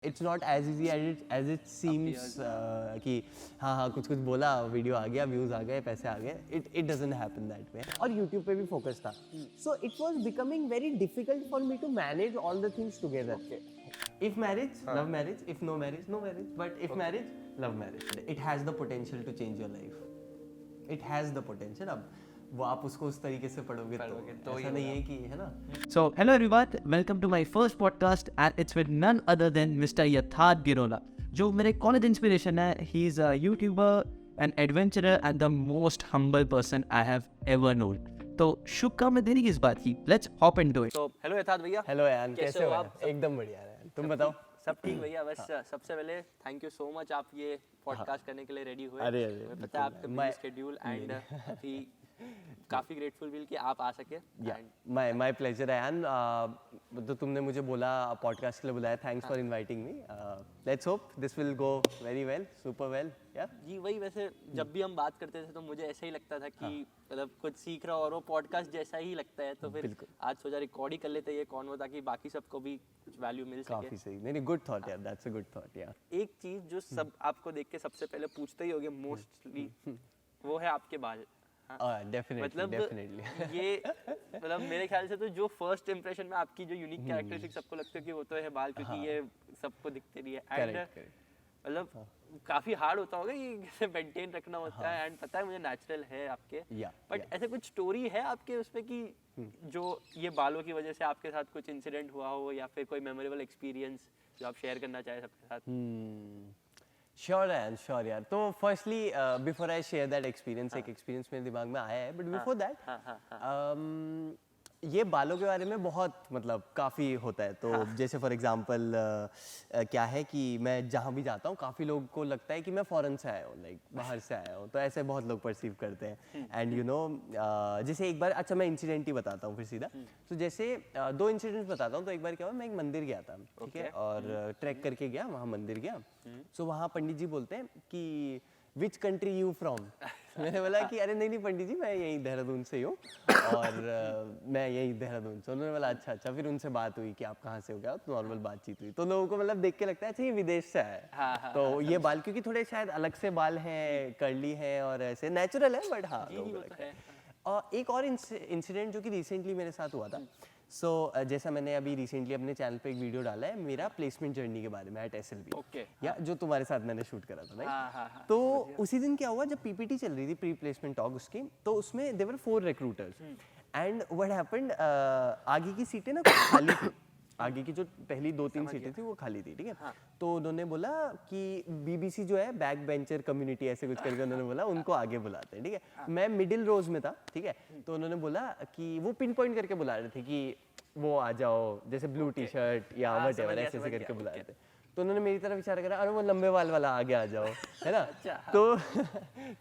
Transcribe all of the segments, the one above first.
It's not as easy as it seems कि हाँ कुछ बोला, वीडियो आ गया, व्यूज आ गए, पैसे आ गए. It doesn't happen that way. और यूट्यूब पे भी फोकस था. So it was becoming very difficult for me to manage all the things together. If marriage, love marriage. If no marriage, no marriage. But if marriage, love marriage. It has the potential to change your life. It has the potential. अब वो आप उसको उस तरीके से पढ़ोगे तो ऐसा नहीं है कि है ना. So, hello everyone, welcome to my first podcast and it's with none other than Mr. Yatharth Girola, जो मेरे college inspiration है. He is a YouTuber, an adventurer and the most humble person I have ever known. तो शुभकामनाएं देने की इस बात की. Let's hop into it. तो हेलो यथार्थ भैया. हेलो यार, कैसे हो आप? एकदम बढ़िया यार. तुम बताओ. सब ठीक भैया. बस सबसे पहले थैंक यू सो मच, आप ये पॉडकास्ट करने के लिए रेडी हुए. अरे मुझे पता है आपका बिजी शेड्यूल एंड अभी काफी ग्रेटफुल फील कि आप आ सके. माय प्लेजर यान. तो तुमने मुझे बोला पॉडकास्ट के लिए बुलाया. Thanks for inviting me. Let's hope this will go very well, super well. या जी वही, वैसे जब भी हम बात करते थे तो मुझे ऐसा ही लगता था कि मतलब कुछ सीख रहा और वो पॉडकास्ट जैसा ही लगता है, तो फिर आज सोचा रिकॉर्ड ही कर लेते ये कौन हो, ताकि बाकी सबको भी कुछ वैल्यू मिल सके. काफी सही. नहीं गुड थॉट यार, दैट्स अ गुड थॉट यार. एक चीज जो सब आपको देख के सबसे पहले पूछते ही होंगे मोस्टली, वो है आपके बाल. डेफिनेटली ये मतलब मेरे ख्याल से तो जो फर्स्ट इंप्रेशन में आपकी जो यूनिक कैरेक्टरिस्टिक सबको लगता है कि वो तो है बाल, क्योंकि ये सबको दिखते नहीं है. एंड मतलब काफी हार्ड होता होगा ये कैसे मेंटेन रखना होता है. एंड पता है मुझे नेचुरल है आपके, बट ऐसे कुछ स्टोरी है आपके उसमें कि जो ये बालों की वजह से आपके साथ कुछ इंसिडेंट हुआ हो, या फिर कोई मेमोरेबल एक्सपीरियंस जो आप शेयर करना चाहे सबके साथ. श्योर यार. तो firstly before I share that experience, एक एक्सपीरियंस मेरे दिमाग में आया है. बट बिफोर दैट ये बालों के बारे में बहुत मतलब काफ़ी होता है. तो जैसे फॉर एग्जांपल क्या है कि मैं जहाँ भी जाता हूँ काफ़ी लोगों को लगता है कि मैं फॉरेन से आया हूँ, लाइक बाहर से आया हूँ. तो ऐसे बहुत लोग परसीव करते हैं. एंड यू नो जैसे एक बार, अच्छा मैं इंसिडेंट ही बताता हूँ फिर सीधा. तो जैसे दो इंसिडेंट्स बताता हूँ. तो एक बार क्या हुआ, मैं एक मंदिर गया था, ठीक है, और ट्रैक करके गया, वहाँ मंदिर गया. सो वहाँ पंडित जी बोलते हैं कि विच कंट्री यू फ्रॉम. मैंने बोला कि अरे नहीं पंडित जी, मैं यहीं देहरादून से ही हूँ और मैं यहीं देहरादून से. उन्होंने बोला अच्छा. फिर उनसे बात हुई कि आप कहाँ से हो, गया तो नॉर्मल बातचीत हुई. तो लोगों को मतलब देख के लगता है अच्छा ये विदेश से है. तो ये बाल क्योंकि थोड़े शायद अलग से बाल हैं, कर्ली हैं और ऐसे नेचुरल है, बट हाँ लोगों को लगता है. और एक और इंसिडेंट जो कि रिसेंटली मेरे साथ हुआ था. सो जैसा मैंने अभी रिसेंटली अपने चैनल पे एक वीडियो डाला है मेरा प्लेसमेंट जर्नी के बारे में एट SLB, या जो तुम्हारे साथ मैंने शूट करा था, राइट. तो उसी दिन क्या हुआ, जब PPT चल रही थी, प्री प्लेसमेंट टॉक उसकी, तो उसमें there were 4 recruiters. And what happened, आगे की सीटें ना खाली थी. आगे की जो पहली 2-3 सीटें थी वो खाली थी, ठीक है. तो उन्होंने बोला कि BBC जो है बैक बेंचर कम्युनिटी ऐसे कुछ करके उन्होंने बोला उनको आगे बुलाते हैं, ठीक है. मैं मिडिल रोज में था, ठीक है. तो उन्होंने बोला कि वो पिन पॉइंट करके बुला रहे थे कि वो आ जाओ, जैसे ब्लू टी-शर्ट या व्हाटएवर ऐसे करके बुला रहे थे. तो उन्होंने मेरी तरफ इशारा करा, अरे वो लंबे बाल वाला आगे आ जाओ, है ना.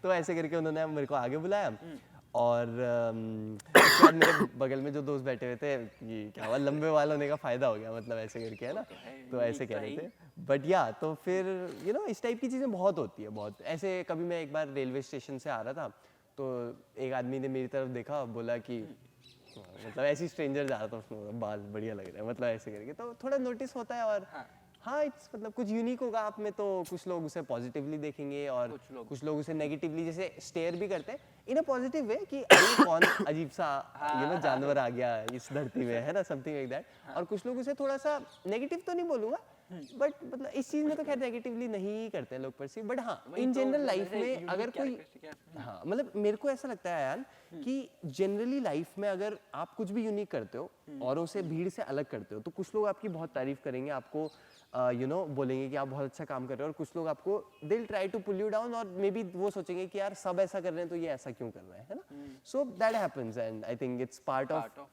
तो ऐसे करके उन्होंने मेरे को आगे बुलाया. और उसके बाद मेरे बगल में जो दोस्त बैठे हुए थे कि क्या हुआ, लंबे बाल होने का फायदा हो गया, मतलब ऐसे करके, है ना. तो ऐसे कह रहे थे. बट या तो फिर यू नो इस टाइप की चीज़ें बहुत होती है, बहुत ऐसे. कभी मैं एक बार रेलवे स्टेशन से आ रहा था, तो एक आदमी ने मेरी तरफ देखा, बोला कि मतलब ऐसी स्ट्रेंजर जा रहा था, उसने बाल बढ़िया लग रहे हैं, मतलब ऐसे करके. तो थोड़ा नोटिस होता है. और हाँ इट्स मतलब कुछ यूनिक होगा आप में, तो कुछ लोग उसे पॉजिटिवली देखेंगे और कुछ लोग उसे नेगेटिवली जैसे स्टेयर भी करते हैं इन अ पॉजिटिव वे कि अरे कौन अजीब सा यू नो जानवर आ गया इस धरती में, है ना, समथिंग लाइक दैट. और कुछ लोग उसे थोड़ा सा नेगेटिव तो नहीं बोलूँगा, बट मतलब इस चीज़ में तो खैर नेगेटिवली नहीं करते हैं लोग परसीव. बट हाँ इन जनरल लाइफ में अगर कोई, हाँ मतलब मेरे को ऐसा लगता है यार कि जनरली लाइफ में अगर आप कुछ भी यूनिक करते हो औरों से भीड़ से अलग करते हो, तो कुछ लोग आपकी बहुत तारीफ करेंगे, आपको यू नो बोलेंगे कि आप बहुत अच्छा काम कर रहे हो. और कुछ लोग आपको they will try to pull you down, और मे बी वो सोचेंगे कि यार सब ऐसा कर रहे हैं तो ये ऐसा क्यों कर रहे हैं, है ना. So that happens and I think it's part of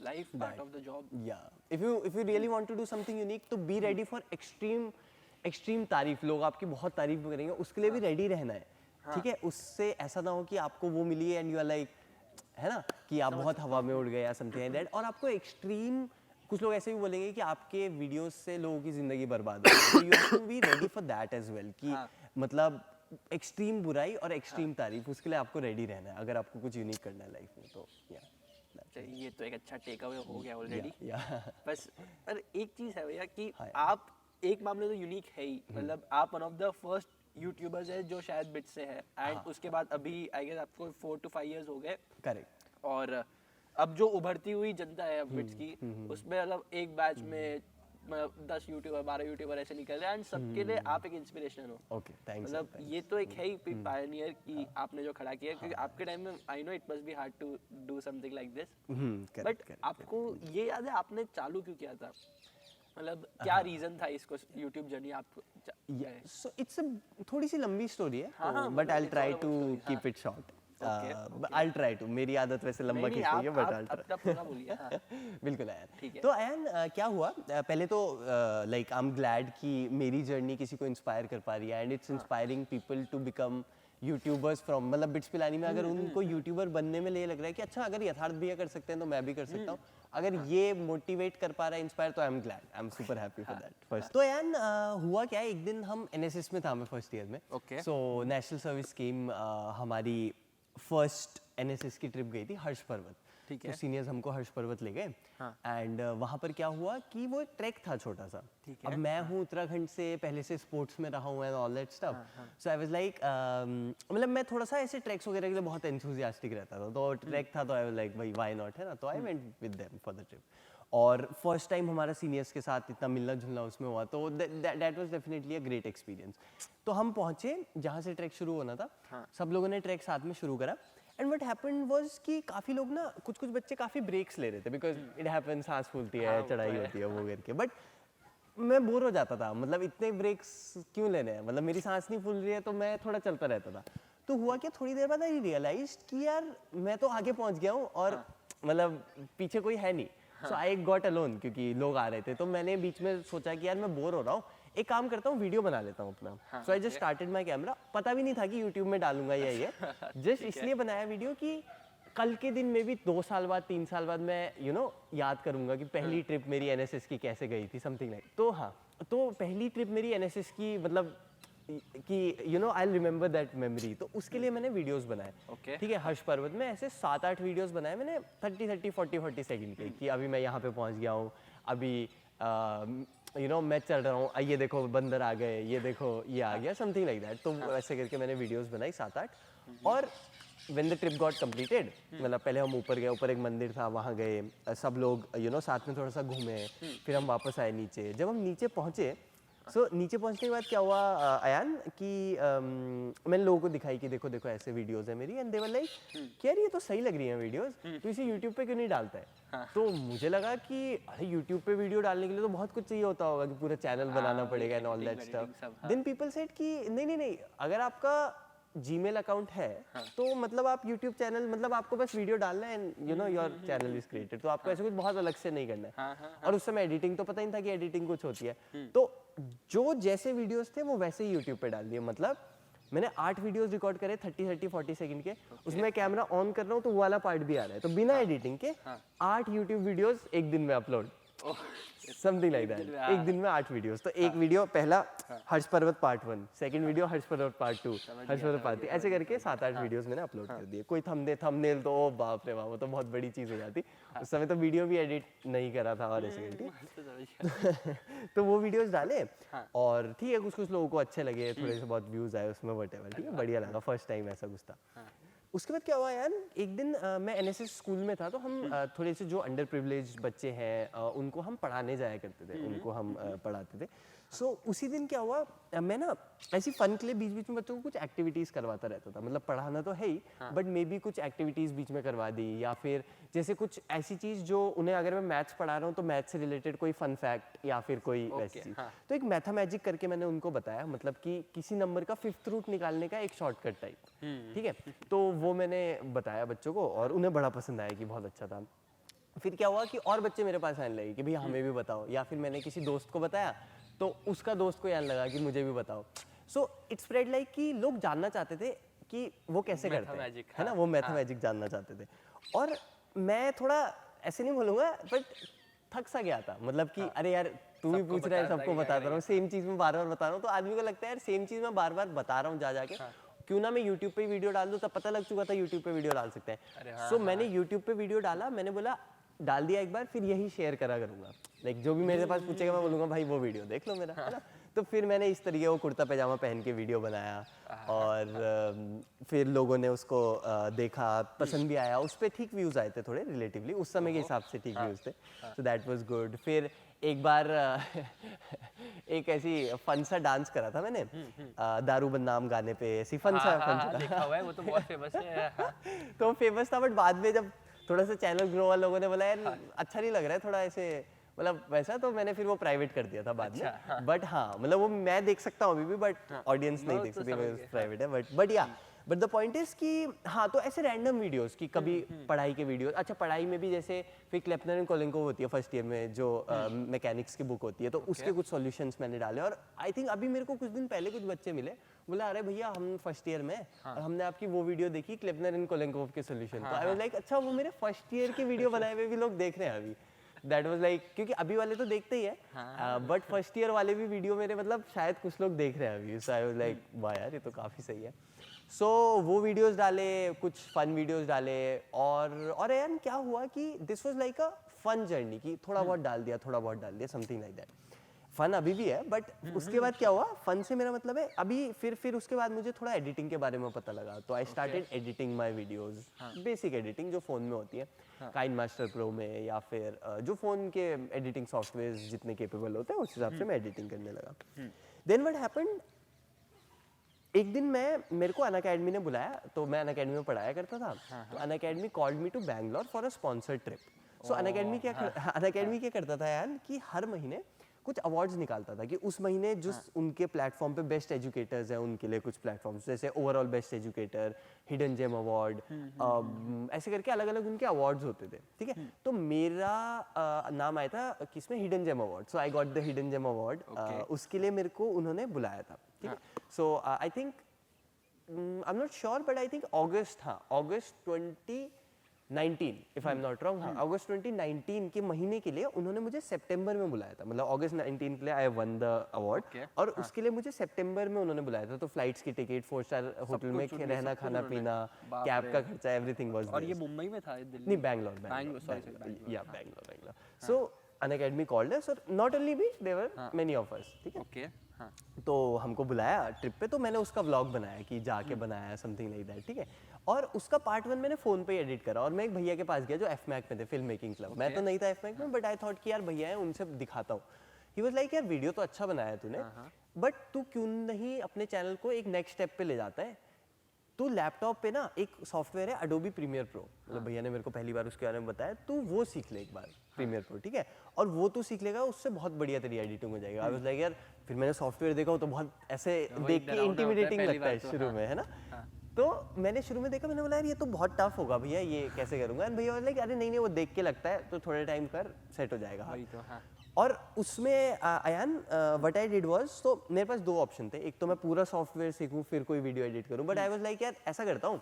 life, part of the job. Yeah, if you really want to do something unique, तो be ready for extreme तारीफ. लोग आपकी बहुत तारीफ करेंगे, उसके लिए भी रेडी रहना है, ठीक है. उससे ऐसा ना हो कि आपको वो मिली है एंड यू आर लाइक, है ना, कि आप बहुत हवा में उड़ गए या समथिंग लाइक दैट. और आपको एक्सट्रीम, कुछ लोग ऐसे भी बोलेंगे कि आपके वीडियोस से लोगों की जिंदगी बर्बाद हो. तो you have to be ready for that as well, कि मतलब एक्सट्रीम बुराई और एक्सट्रीम तारीफ, उसके लिए आपको रेडी रहना है अगर आपको कुछ यूनिक करना है लाइफ में. तो ये तो एक अच्छा टेक अवे हो गया ऑलरेडी. या बस पर एक चीज है भैया कि आप एक मामले तो यूनिक है ही, मतलब आप one of the first YouTubers है जो शायद बिट से है, एंड उसके बाद अभी आई गेस आपको 4 to 5 years हो गए, करेक्ट। और अब जो उभरती हुई जनता है बिट्स की, उसमें मतलब एक बैच में मतलब 10 यूट्यूबर 12 यूट्यूबर ऐसे निकल रहे हैं, एंड सबके लिए आप एक इंस्पिरेशन हो। Okay, thanks. मतलब ये तो एक है ही पायनियर की आपने जो खड़ा किया, क्योंकि आपके टाइम में I know it must be hard to do something like this, but आपको ये याद है आपने चालू क्यों किया था, मतलब क्या रीजन था इसको यूट्यूब जर्नी आपको? सो इट्स थोड़ी सी लंबी स्टोरी है, हाँ, but I it's try all to about story, keep it short. Okay. I try to, मेरी आदत वैसे लंबा नहीं, खींचने की, बट आई आप अपना पूरा बोलिए। हाँ। बिल्कुल आयन। ठीक है। तो आयन, क्या हुआ, पहले तो लाइक आई एम ग्लैड कि मेरी जर्नी किसी को इंस्पायर कर पा रही है, and it's inspiring people to become YouTubers from, मतलब बिट्स पिलानी में अगर उनको यूट्यूबर बनने में ये लग रहा है कि अच्छा अगर यथार्थ भैया कर सकते हैं तो मैं भी कर सकता हूँ, अगर ये मोटिवेट कर पा रहा है, इंस्पायर, तो I am glad, I am super happy for that first. तो यान हुआ क्या, एक दिन हम एनएसएस में था, मैं फर्स्ट ईयर में, Okay. So national service scheme, हमारी फर्स्ट एनएसएस की ट्रिप गई थी हर्ष पर्वत। ठीक तो सीनियर्स हमको हर्ष पर्वत ले गए, एंड वहाँ पर क्या हुआ कि वो एक ट्रैक था छोटा सा। अब मैं हूँ उत्तराखंड से, पहले से स्पोर्ट्स में रहा हूँ and all that stuff, so I was like, मतलब मैं थोड़ा सा ऐसे ट्रैक्स वगैरह के लिए बहुत एंथुसियास्टिक रहता था, तो ट्रैक था तो आई वाज लाइक भाई व्हाई नॉट, है ना, तो I went with them for the trip. और फर्स्ट टाइम हमारा सीनियर्स के साथ इतना मिलना जुलना उसमें हुआ, तो that was definitely a great experience. तो हम पहुंचे जहाँ से ट्रैक शुरू होना था, सब लोगों ने ट्रैक साथ में शुरू करा, एंड व्हाट हैपेंड वाज कि काफ़ी लोग ना, कुछ कुछ बच्चे काफ़ी ब्रेक्स ले रहे थे, बिकॉज इट हैपेंस, सांस फूलती है, चढ़ाई होती है वो करके, बट मैं बोर हो जाता था, मतलब इतने ब्रेक्स क्यों लेने हैं, मतलब मेरी सांस नहीं फूल रही है तो मैं थोड़ा चलता रहता था। तो हुआ क्या, थोड़ी देर बाद आई रियलाइज कि यार मैं तो आगे पहुंच गया हूँ और मतलब पीछे कोई है नहीं, सो आई गॉट अलोन, क्योंकि लोग आ रहे थे। तो मैंने बीच में सोचा कि यार मैं बोर हो रहा हूँ, एक काम करता हूँ, वीडियो बना लेता हूँ अपना। So I just started my camera, पता भी नहीं था कि यूट्यूब में डालूंगा या ये, जस्ट इसलिए बनाया वीडियो कि कल के दिन में भी 2 साल बाद 3 साल बाद मैं याद करूंगा कि पहली ट्रिप मेरी एनएसएस की कैसे गई थी, समथिंग लाइक। तो हाँ, तो पहली ट्रिप मेरी एनएसएस की, मतलब कि आई रिमेंबर दैट मेमोरी, तो उसके लिए मैंने वीडियोस बनाए। Okay. ठीक है, हर्ष पर्वत में ऐसे 7-8 वीडियोस बनाए मैंने, 30-40 सेकंड के, कि अभी मैं यहाँ पे पहुँच गया हूँ, अभी मैं चल रहा हूँ, ये देखो बंदर आ गए, ये देखो ये आ गया, समथिंग लाइक दैट। तो ऐसे करके मैंने वीडियोस बनाई 7-8, और when the trip got completed, मतलब पहले हम ऊपर गए, ऊपर एक मंदिर था, वहाँ गए, सब लोग साथ में थोड़ा सा घूमे, फिर हम वापस आए नीचे। जब हम नीचे पहुँचे, नीचे पहुंचने के बाद क्या हुआ अयान, कि मैंने लोगों को दिखाई कि देखो देखो ऐसे वीडियोस है मेरी, एंड दे वर लाइक कि यार ये तो सही लग रही है वीडियोस, तो इसे यूट्यूब पे क्यों नहीं डालता है? तो मुझे लगा कि अरे यूट्यूब पे वीडियो डालने के लिए तो बहुत कुछ चाहिए होता होगा, कि पूरा चैनल बनाना पड़ेगा and all that stuff. Then people said कि नहीं नहीं नहीं, अगर आपका जीमेल अकाउंट है तो मतलब आप यूट्यूब चैनल, मतलब आपको बस वीडियो डालना है and your channel is created, तो आपको ऐसे कुछ बहुत अलग से नहीं करना है। और उस समय एडिटिंग तो पता ही नहीं था कि एडिटिंग कुछ होती है, तो जो जैसे वीडियोस थे वो वैसे ही यूट्यूब पे डाल दिए। मतलब मैंने 8 वीडियोस रिकॉर्ड करे 30-40 सेकंड के, उसमें कैमरा ऑन कर रहा हूँ तो वो वाला पार्ट भी आ रहा है, तो बिना एडिटिंग के 8 यूट्यूब वीडियोस एक दिन में अपलोड, समथिंग लाइक दैट। एक दिन में 8 वीडियोस, तो एक वीडियो पहला हर्ष पर्वत पार्ट 1, सेकंड वीडियो हर्ष पर्वत पार्ट 2, हर्ष पर्वत पार्ट 3, ऐसे करके 7-8 वीडियोस मैंने अपलोड कर दिए। कोई थंबनेल तो ओ बाप रे बाप, वो तो बहुत बड़ी चीज़ हो जाती। उस समय तो वीडियो भी एडिट नहीं करा था और ऐसे करके तो वो वीडियोस डाले, और ठीक है, कुछ कुछ लोगों को अच्छे लगे, थोड़े से बहुत व्यूज आए उसमें, व्हाटएवर, ठीक है, बढ़िया लगा, फर्स्ट टाइम ऐसा कुछ था। उसके बाद क्या हुआ यार, एक दिन मैं एनएसएस स्कूल में था, तो हम थोड़े से जो अंडर प्रिविलेज बच्चे हैं उनको हम पढ़ाने जाया करते थे, उनको हम पढ़ाते थे। सो उसी दिन क्या हुआ, मैं ना ऐसी फन के लिए बीच बीच में बच्चों को कुछ एक्टिविटीज़ करवाता रहता था, मतलब पढ़ाना तो है ही, बट मे बी कुछ एक्टिविटीज़ बीच में करवा दी, या फिर जैसे कुछ ऐसी चीज़ जो उन्हें, अगर मैं मैथ्स पढ़ा रहा हूँ तो मैथ्स से रिलेटेड कोई फन फैक्ट या फिर कोई वैसी चीज़। तो एक मैथमेटिक करके मैंने उनको बताया, मतलब कि किसी नंबर का 5th रूट निकालने का एक शॉर्टकट टाइप, ठीक है, तो वो मैंने बताया बच्चों को और उन्हें बड़ा पसंद आया कि बहुत अच्छा था। फिर क्या हुआ कि और बच्चे मेरे पास आने लगे कि भैया हमें भी बताओ, या फिर मैंने किसी दोस्त को बताया तो उसका दोस्त को आने लगा कि मुझे भी बताओ। सो इट स्प्रेड लाइक कि लोग जानना चाहते थे कि वो कैसे करते हैं, है ना, वो मैथमेटिक जानना चाहते थे। और मैं थोड़ा ऐसे नहीं बोलूँगा, बट थक सा गया था, मतलब कि अरे यार तू भी पूछ रहा है, सबको बताता रहा हूँ, सेम चीज़ में बार बार बता रहा हूँ, तो आदमी को लगता है यार सेम चीज़ में बार बार बता रहा हूँ जा जाके, क्यों ना मैं यूट्यूब पे वीडियो डाल दूँ, तब पता लग चुका था यूट्यूब पे वीडियो डाल सकते हैं। सो मैंने यूट्यूब पे वीडियो डाला, मैंने बोला डाल दिया एक बार, फिर यही शेयर करा करूँगा, लाइक जो भी मेरे पास पूछेगा मैं बोलूँगा भाई वो वीडियो देख लो मेरा, है ना। तो फिर मैंने इस तरीके वो कुर्ता पैजामा पहन के वीडियो बनाया और फिर लोगों ने उसको देखा, पसंद भी आया, उस पर ठीक व्यूज़ आए थे थोड़े रिलेटिवली, उस समय के हिसाब से ठीक व्यूज़ थे, सो दैट वाज गुड। फिर एक बार एक ऐसी फन सा डांस करा था मैंने दारू बदनाम गाने पे, ऐसी फन सा देखा हुआ है, वो तो बहुत फेमस है। तो फेमस था, बट बाद में जब थोड़ा सा चैनल ग्रो हुआ, लोगों ने बोला यार अच्छा नहीं लग रहा है थोड़ा ऐसे, मतलब वैसा, तो मैंने फिर वो प्राइवेट कर दिया था बाद में। बट हाँ मतलब वो मैं देख सकता हूँ अभी भी, बट ऑडियंस नहीं देख सकती, प्राइवेट है। बट या बट द पॉइंट इज कि हाँ, तो ऐसे रैंडम वीडियोस की कभी पढ़ाई के वीडियोस, अच्छा पढ़ाई में भी जैसे फिर क्लेपनर एंड कोलेंको होती है फर्स्ट ईयर में जो मैकेनिक्स की बुक होती है, तो उसके कुछ सॉल्यूशंस मैंने डाले। और आई थिंक अभी मेरे को कुछ दिन पहले कुछ बच्चे मिले, बोला अरे भैया हम फर्स्ट ईयर में और हमने आपकी वो वीडियो देखी क्लेपनर एंड कोलेंको के सॉल्यूशन, तो आई वाज लाइक अच्छा वो मेरे फर्स्ट ईयर की वीडियो बनाए हुए भी लोग देख रहे हैं अभी। दैट वाज लाइक, क्योंकि अभी वाले तो देखते ही है, बट फर्स्ट ईयर वाले भी वीडियो मेरे मतलब शायद कुछ लोग देख रहे हैं अभी, सो आई वाज लाइक वाह यार ये तो काफ़ी सही है। सो वो वीडियोस डाले, कुछ फन वीडियोस डाले, और यार क्या हुआ कि this was like a fun journey, कि थोड़ा बहुत डाल दिया, थोड़ा बहुत डाल दिया, समथिंग लाइक दैट। फन अभी भी है, बट उसके बाद क्या हुआ, फन से मेरा मतलब है अभी फिर उसके बाद मुझे थोड़ा एडिटिंग के बारे में पता लगा, तो I started editing my videos, basic editing जो फ़ोन में होती है, काइन मास्टर प्रो में, या फिर जो फ़ोन के एडिटिंग सॉफ्टवेयर जितने केपेबल होते हैं उस हिसाब से मैं एडिटिंग करने लगा। देन व्हाट हैपेंड, एक दिन मेरे को अनअकैडमी ने बुलाया, तो मैं अनअकैडमी में पढ़ाया करता था, तो Unacademy called me to Bangalore for a sponsored trip. So Unacademy क्या करता था यार कि हर महीने कुछ अवार्ड्स निकालता था, कि उस महीने जो उनके प्लेटफॉर्म पे बेस्ट एजुकेटर्स हैं उनके लिए कुछ प्लेटफॉर्म्स, जैसे overall best educator, hidden gem award, ऐसे करके अलग अलग उनके अवार्ड्स होते थे, ठीक है। तो मेरा नाम आया था किसमें, hidden gem award, so I got the hidden gem award, उसके लिए मेरे को उन्होंने बुलाया था, ठीक है। So I think I am not sure, but I think August 2019 if I am not wrong, हाँ अगस्त 2019 के महीने के लिए उन्होंने मुझे सितंबर में बुलाया था, मतलब अगस्त 19 के लिए आई वन द अवार्ड, और उसके लिए मुझे सितंबर में उन्होंने बुलाया था, तो फ्लाइट्स की टिकट, 4 स्टार होटल में रहना खाना पीना, कैब का खर्चा, एवरीथिंग वाज देयर। और ये मुंबई में था, दिल्ली नहीं Bangalore, so Unacademy called us, और not only me, there were many of us, ठीक है। ओके, हाँ तो हमको बुलाया ट्रिप पे, तो मैंने उसका व्लॉग बनाया कि जाके बनाया, समथिंग लाइक दैट, ठीक है। और उसका पार्ट 1 मैंने फ़ोन पे ही एडिट करा, और मैं एक भैया के पास गया जो एफमैक में थे, फिल्म मेकिंग क्लब। मैं तो नहीं था एफमैक में, बट आई थॉट कि यार भैया है, उनसे दिखाता हूँ। ही वाज लाइक यार वीडियो तो अच्छा बनाया तूने, बट तू क्यों नहीं अपने चैनल को एक नेक्स्ट स्टेप पे ले जाता है। तू लैपटॉप पे ना एक सॉफ्टवेयर है एडोबी प्रीमियर प्रो, मतलब भैया ने मेरे को पहली बार उसके बारे में बताया, तू वो सीख ले एक बार, प्रीमियर प्रो, ठीक है। और वो तू सीख लेगा, उससे बहुत बढ़िया तेरी एडिटिंग हो जाएगा। आई वाज लाइक यार, फिर मैंने सॉफ्टवेयर देखा, तो बहुत ऐसे देख के इंटिमिडेटिंग लगता है शुरू में, है ना। तो मैंने शुरू में देखा, मैंने बोला यार ये तो बहुत टफ होगा भैया, ये कैसे करूंगा। एंड भैया लाइक अरे नहीं वो देख के लगता है, तो थोड़े टाइम कर, सेट हो जाएगा। और उसमें Ayaan what I did was, तो मेरे पास 2 ऑप्शन थे, एक तो मैं पूरा सॉफ्टवेयर सीखूं फिर कोई वीडियो एडिट करूं, बट आई वाज लाइक यार ऐसा करता हूँ,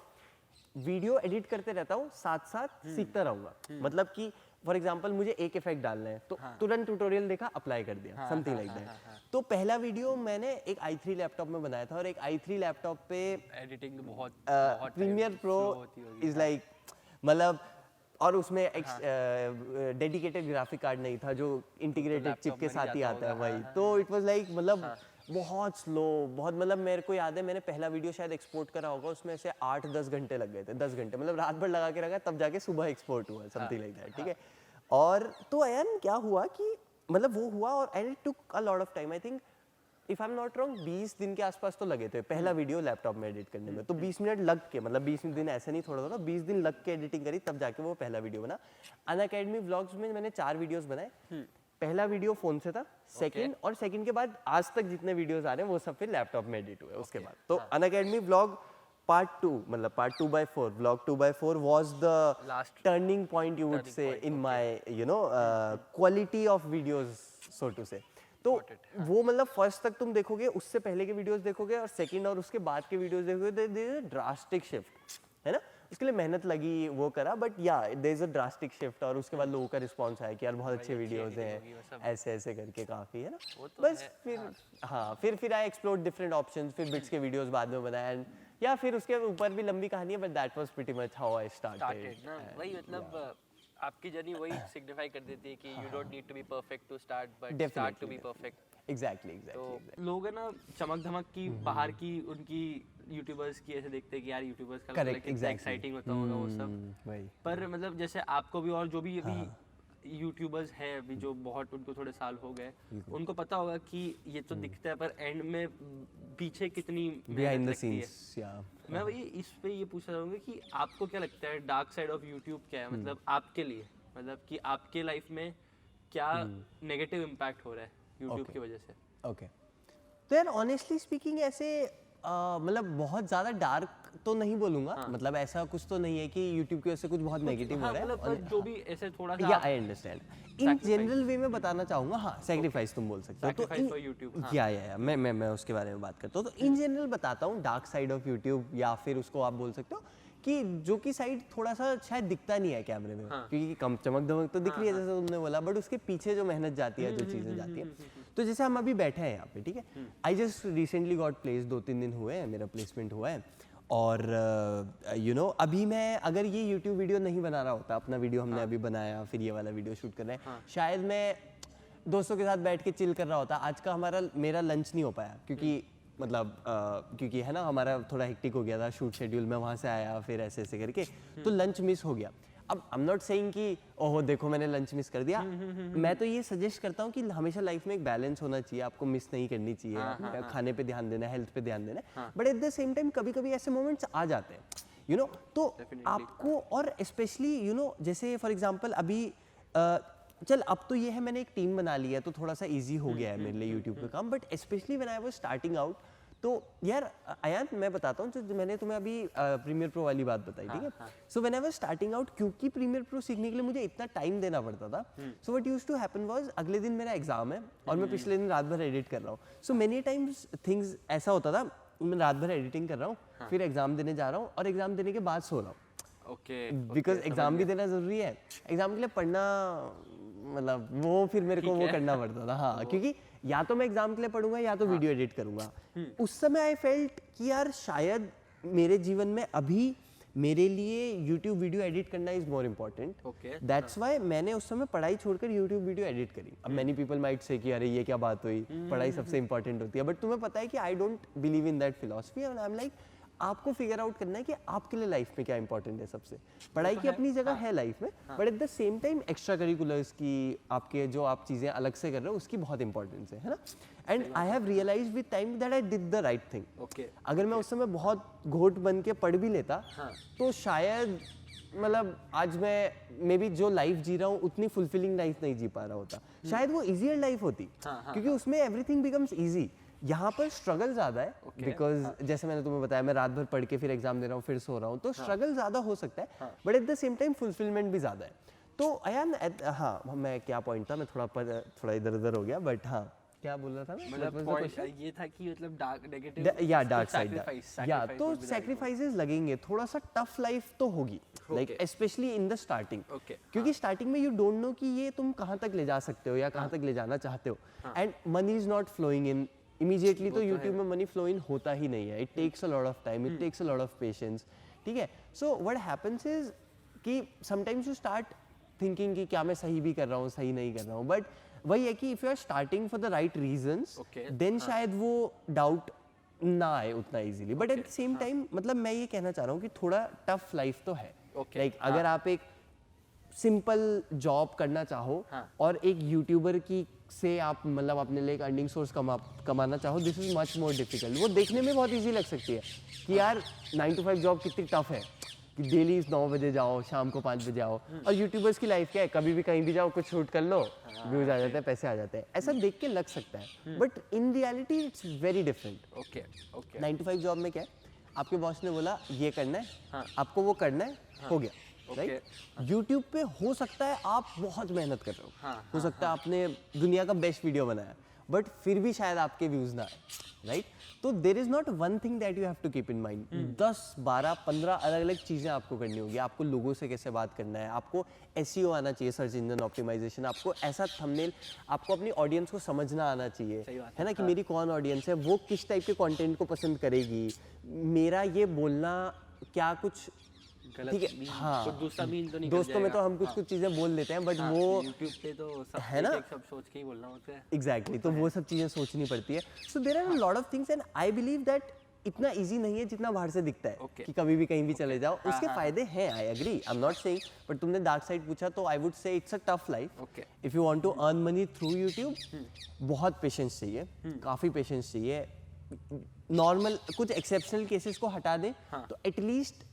वीडियो एडिट करते रहता हूँ, साथ साथ सीखता रहूंगा। मतलब कि फॉर एग्जांपल मुझे एक इफेक्ट डालना है, तो तुरंत ट्यूटोरियल देखा, अप्लाई कर दिया, समथिंग लाइक दैट। तो पहला वीडियो मैंने एक i3 लैपटॉप में बनाया था, और एक i3 लैपटॉप पे एडिटिंग बहुत प्रीमियर प्रो इज लाइक, मतलब, और उसमें डेडिकेटेड ग्राफिक कार्ड नहीं था जो इंटीग्रेटेड चिप के साथ ही आता है वही, तो इट वाज लाइक मतलब बहुत स्लो, बहुत, मतलब मेरे को याद है मैंने पहला वीडियो शायद एक्सपोर्ट करा होगा, उसमें से 8-10 घंटे लग गए थे, 10 घंटे, मतलब रात भर लगा के रखा, तब जाके सुबह एक्सपोर्ट हुआ, समथिंग लाइक दैट, ठीक है। और तो अयन क्या हुआ कि मतलब वो हुआ, और and it took a lot of time, I think if I am not wrong 20 दिन के आसपास तो लगे थे पहला वीडियो लैपटॉप में एडिट करने में। तो 20 मिनट लग के, मतलब 20 दिन ऐसे नहीं थोड़ा थोड़ा, 20 दिन लग के एडिटिंग करी, तब जाके वो पहला वीडियो बना। अनअकैडमी व्लॉग्स में मैंने 4 वीडियोस बनाए। पहला वीडियो फोन से था, सेकंड और सेकंड के बाद आज तक जितने वीडियोस आ रहे हैं वो सब फिर लैपटॉप में एडिट हुए उसके बाद। तो अनअकैडमी व्लॉग पार्ट 2, मतलब part 2/4, vlog 2/4 was the turning point you would say in my quality of videos, so to say. तो वो मतलब फर्स्ट तक तुम देखोगे, उससे पहले के वीडियोस देखोगे, और सेकंड और उसके बाद के वीडियोस देखोगे, there is a drastic shift, है ना। उसके लिए मेहनत लगी, वो करा, बट या there is a drastic shift. और उसके बाद लोगों का रिस्पांस आया कि यार बहुत अच्छे वीडियोस हैं, ऐसे ऐसे करके काफ़ी, है ना। बस फिर फिर आई एक्सप्लोर डिफरेंट ऑप्शंस, फिर बिट्स के वीडियोस बाद में बनाए, या फिर उसके ऊपर भी लंबी कहानी है, but that was pretty much how I started. वही मतलब आपकी जर्नी वही सिग्निफाई कर देती है कि you don't need to be perfect to start but Definitely, start to be perfect. Exactly तो एग्जैक्टली लोग है ना चमक धमक की बाहर की उनकी यूट्यूबर्स की ऐसे देखते हैं कि यार यूट्यूबर्स का करेक्ट कितना एक्साइटिंग होता होगा वो सब। वही पर मतलब जैसे आपको भी और जो भी अभी यूट्यूबर्स हैं अभी जो बहुत उनको थोड़े साल हो गए उनको पता होगा कि ये तो दिखता है पर एंड में पीछे कितनी बिहाइंड मेहनत द लगती है। सीन्स या मैं वही इस पे ये पूछना चाहूँगा कि आपको क्या लगता है डार्क साइड ऑफ यूट्यूब क्या है मतलब आपके लिए, मतलब कि आपके लाइफ में क्या नेगेटिव इम्पैक्ट हो रहा है यूट्यूब की वजह से? ओके तो यार ऑनेस्टली स्पीकिंग ऐसे मतलब बहुत ज़्यादा डार्क तो नहीं बोलूँगा, मतलब ऐसा कुछ तो नहीं है कि यूट्यूब की वजह से कुछ बहुत नेगेटिव हो हाँ, रहा है। मतलब पर जो भी ऐसे थोड़ा सा या आई अंडरस्टैंड इन जनरल वे में बताना चाहूँगा, हाँ सैक्रिफाइस तुम बोल सकते हो तो Sacrifice for YouTube, हाँ। या मैं उसके बारे में बात करता हूँ। तो इन जनरल बताता हूँ डार्क साइड ऑफ यूट्यूब, या फिर उसको आप बोल सकते हो कि जो कि साइड थोड़ा सा शायद दिखता नहीं है कैमरे में, क्योंकि कम चमक धमक तो दिख रही है जैसे तुमने बोला, बट उसके पीछे जो मेहनत जाती है, जो चीज़ें जाती है। तो जैसे हम अभी बैठे हैं यहाँ पे, ठीक है, I just recently got place, 2-3 दिन हुए हैं मेरा प्लेसमेंट हुआ है, और यू नो अभी मैं अगर ये यूट्यूब वीडियो नहीं बना रहा होता, अपना वीडियो हमने अभी बनाया, फिर ये वाला वीडियो शूट कर रहे हैं, शायद मैं दोस्तों के साथ बैठ के चिल कर रहा होता। आज का मेरा लंच नहीं हो पाया क्योंकि मतलब क्योंकि है ना हमारा थोड़ा हेक्टिक हो गया था शूट शेड्यूल में, वहाँ से आया फिर ऐसे ऐसे करके तो लंच मिस हो गया। अब आई एम नॉट सेइंग कि ओहो देखो मैंने लंच मिस कर दिया, मैं तो ये सजेस्ट करता हूँ कि हमेशा लाइफ में एक बैलेंस होना चाहिए, आपको मिस नहीं करनी चाहिए, खाने पे ध्यान देना है, हेल्थ पे ध्यान देना है, but at the same time कभी कभी ऐसे मोमेंट्स आ जाते हैं यू नो, तो आपको और स्पेशली यू नो जैसे फॉर एग्जाम्पल अभी चल अब तो ये है मैंने एक टीम बना लिया है तो थोड़ा सा इजी हो गया है मेरे लिए यूट्यूब का काम, but specially when I was starting out, तो यार अयान मैं बताता हूँ, जो मैंने तुम्हें अभी प्रीमियर प्रो वाली बात बताई, ठीक है, so when I was starting out, क्योंकि प्रीमियर प्रो सीखने के लिए मुझे इतना टाइम देना पड़ता था, so what used to happen was अगले दिन मेरा एग्जाम है और मैं पिछले दिन रात भर एडिट कर रहा हूँ, सो मेनी टाइम्स थिंग्स ऐसा होता था, मैं रात भर एडिटिंग कर रहा हूँ, फिर एग्जाम देने जा रहा हूँ और एग्जाम देने के बाद सो रहा हूँ, ओके, बिकॉज एग्जाम भी देना जरूरी है, एग्जाम के लिए पढ़ना मतलब वो फिर मेरे को वो करना पड़ता था, हाँ, क्योंकि या तो मैं एग्जाम के लिए पढ़ूंगा या तो वीडियो एडिट करूंगा। उस समय आई फेल्ट कि यार शायद मेरे जीवन में अभी मेरे लिए यूट्यूब वीडियो एडिट करना is more important, that's why मैंने उस समय पढ़ाई छोड़कर यूट्यूब वीडियो एडिट करी। अब मैनी पीपल माइट से कि अरे ये क्या बात हुई, पढ़ाई सबसे इंपॉर्टेंट होती है, बट तुम्हें पता है कि I don't believe in that philosophy, and I am like आपको फिगर आउट करना है कि आपके लिए लाइफ में क्या इंपॉर्टेंट है। सबसे पढ़ाई की अपनी जगह है लाइफ में, but at the same time extra curriculars की आपके जो आप चीज़ें अलग से कर रहे हो उसकी बहुत इंपॉर्टेंस है ना, and I have realised with time that I did the right thing. अगर मैं उस समय बहुत घोट बन के पढ़ भी लेता तो शायद मतलब आज मैं मे बी जो लाइफ जी रहा हूँ उतनी फुलफिलिंग लाइफ नहीं जी पा रहा होता, शायद वो इजियर लाइफ होती, क्योंकि उसमें एवरीथिंग बिकम्स ईजी। यहाँ पर स्ट्रगल ज़्यादा है, बिकॉज जैसे मैंने तुम्हें बताया मैं रात भर पढ़ के फिर एग्जाम दे रहा हूँ फिर सो रहा हूँ, तो स्ट्रगल ज़्यादा हो सकता है, but at the same time fulfilment भी ज़्यादा है। तो अयान हाँ मैं क्या पॉइंट था, मैं थोड़ा इधर उधर हो गया, बट हाँ क्या बोल रहा था मैं, मतलब पॉइंट ये था कि मतलब डार्क नेगेटिव या डार्क साइड, या तो सैक्रिफाइसेस लगेंगे, थोड़ा सा टफ लाइफ तो होगी, like specially in the starting, क्योंकि स्टार्टिंग में यू डोंट नो कि ये तुम कहाँ तक ले जा सकते हो या कहाँ तक ले जाना चाहते हो, and money is not flowing in immediately, तो यूट्यूब में मनी फ्लो इन होता ही नहीं है, it takes a lot of time, it takes a lot of patience, ठीक है। सो व्हाट हैपेंस इज कि समटाइम्स यू स्टार्ट थिंकिंग कि क्या मैं सही भी कर रहा हूँ सही नहीं कर रहा हूँ, बट वही है कि if you are starting for the right reasons then शायद वो डाउट ना आए उतना easily, but at the same time मतलब मैं ये कहना चाह रहा हूँ कि थोड़ा टफ लाइफ तो है, लाइक अगर आप एक सिंपल जॉब करना चाहो और एक यूट्यूबर की से आप मतलब अपने लिए एक अर्निंग सोर्स कमाना चाहो, this is much more difficult. वो देखने में बहुत इजी लग सकती है कि यार 9 to 5 जॉब कितनी टफ है, कि डेली 9 बजे जाओ शाम को 5 बजे आओ, और यूट्यूबर्स की लाइफ क्या है, कभी भी कहीं भी जाओ कुछ शूट कर लो, व्यूज आ जाते हैं, पैसे आ जाते हैं, ऐसा देख के लग सकता है, but in reality it's very different. 9 to 5 job में क्या है, आपके बॉस ने बोला ये करना है, आपको वो करना है, हो गया, राइट। यूट्यूब पे हो सकता है आप बहुत मेहनत कर रहे हो सकता है आपने दुनिया का बेस्ट वीडियो बनाया, बट फिर भी शायद आपके व्यूज ना आए, राइट। तो there is not one thing that you have to keep in mind, 10, 12, 15 अलग अलग चीज़ें आपको करनी होगी। आपको लोगों से कैसे बात करना है, आपको SEO आना चाहिए, सर्च इंजन ऑप्टिमाइजेशन, आपको ऐसा थंबनेल, आपको अपनी ऑडियंस को समझना आना चाहिए, है ना, कि मेरी कौन ऑडियंस है, वो किस टाइप के कंटेंट को पसंद करेगी, मेरा ये बोलना क्या कुछ गलत ठीक है, मीन, हाँ, कुछ दूसरा मीन तो नहीं दोस्तों में तो हम कुछ कुछ चीज़ें बोल लेते हैं, बट वो YouTube पे तो सब है ना? एक सब सोच के ही बोलना होता है। एग्जैक्टली तो वो सब चीज़ें सोचनी पड़ती है। So there are lot of things and I believe that इतना इजी नहीं है जितना बाहर से दिखता है Okay. कि कभी भी कहीं भी चले जाओ। उसके फायदे हैं, I agree, I am not saying, but तुमने डार्क साइड पूछा तो I would say it's a tough life. Okay. If you want to earn money through YouTube, बहुत पेशेंस चाहिए, काफ़ी पेशेंस चाहिए। नॉर्मल कुछ एक्सेप्शनल केसेस को हटा दें तो एटलीस्ट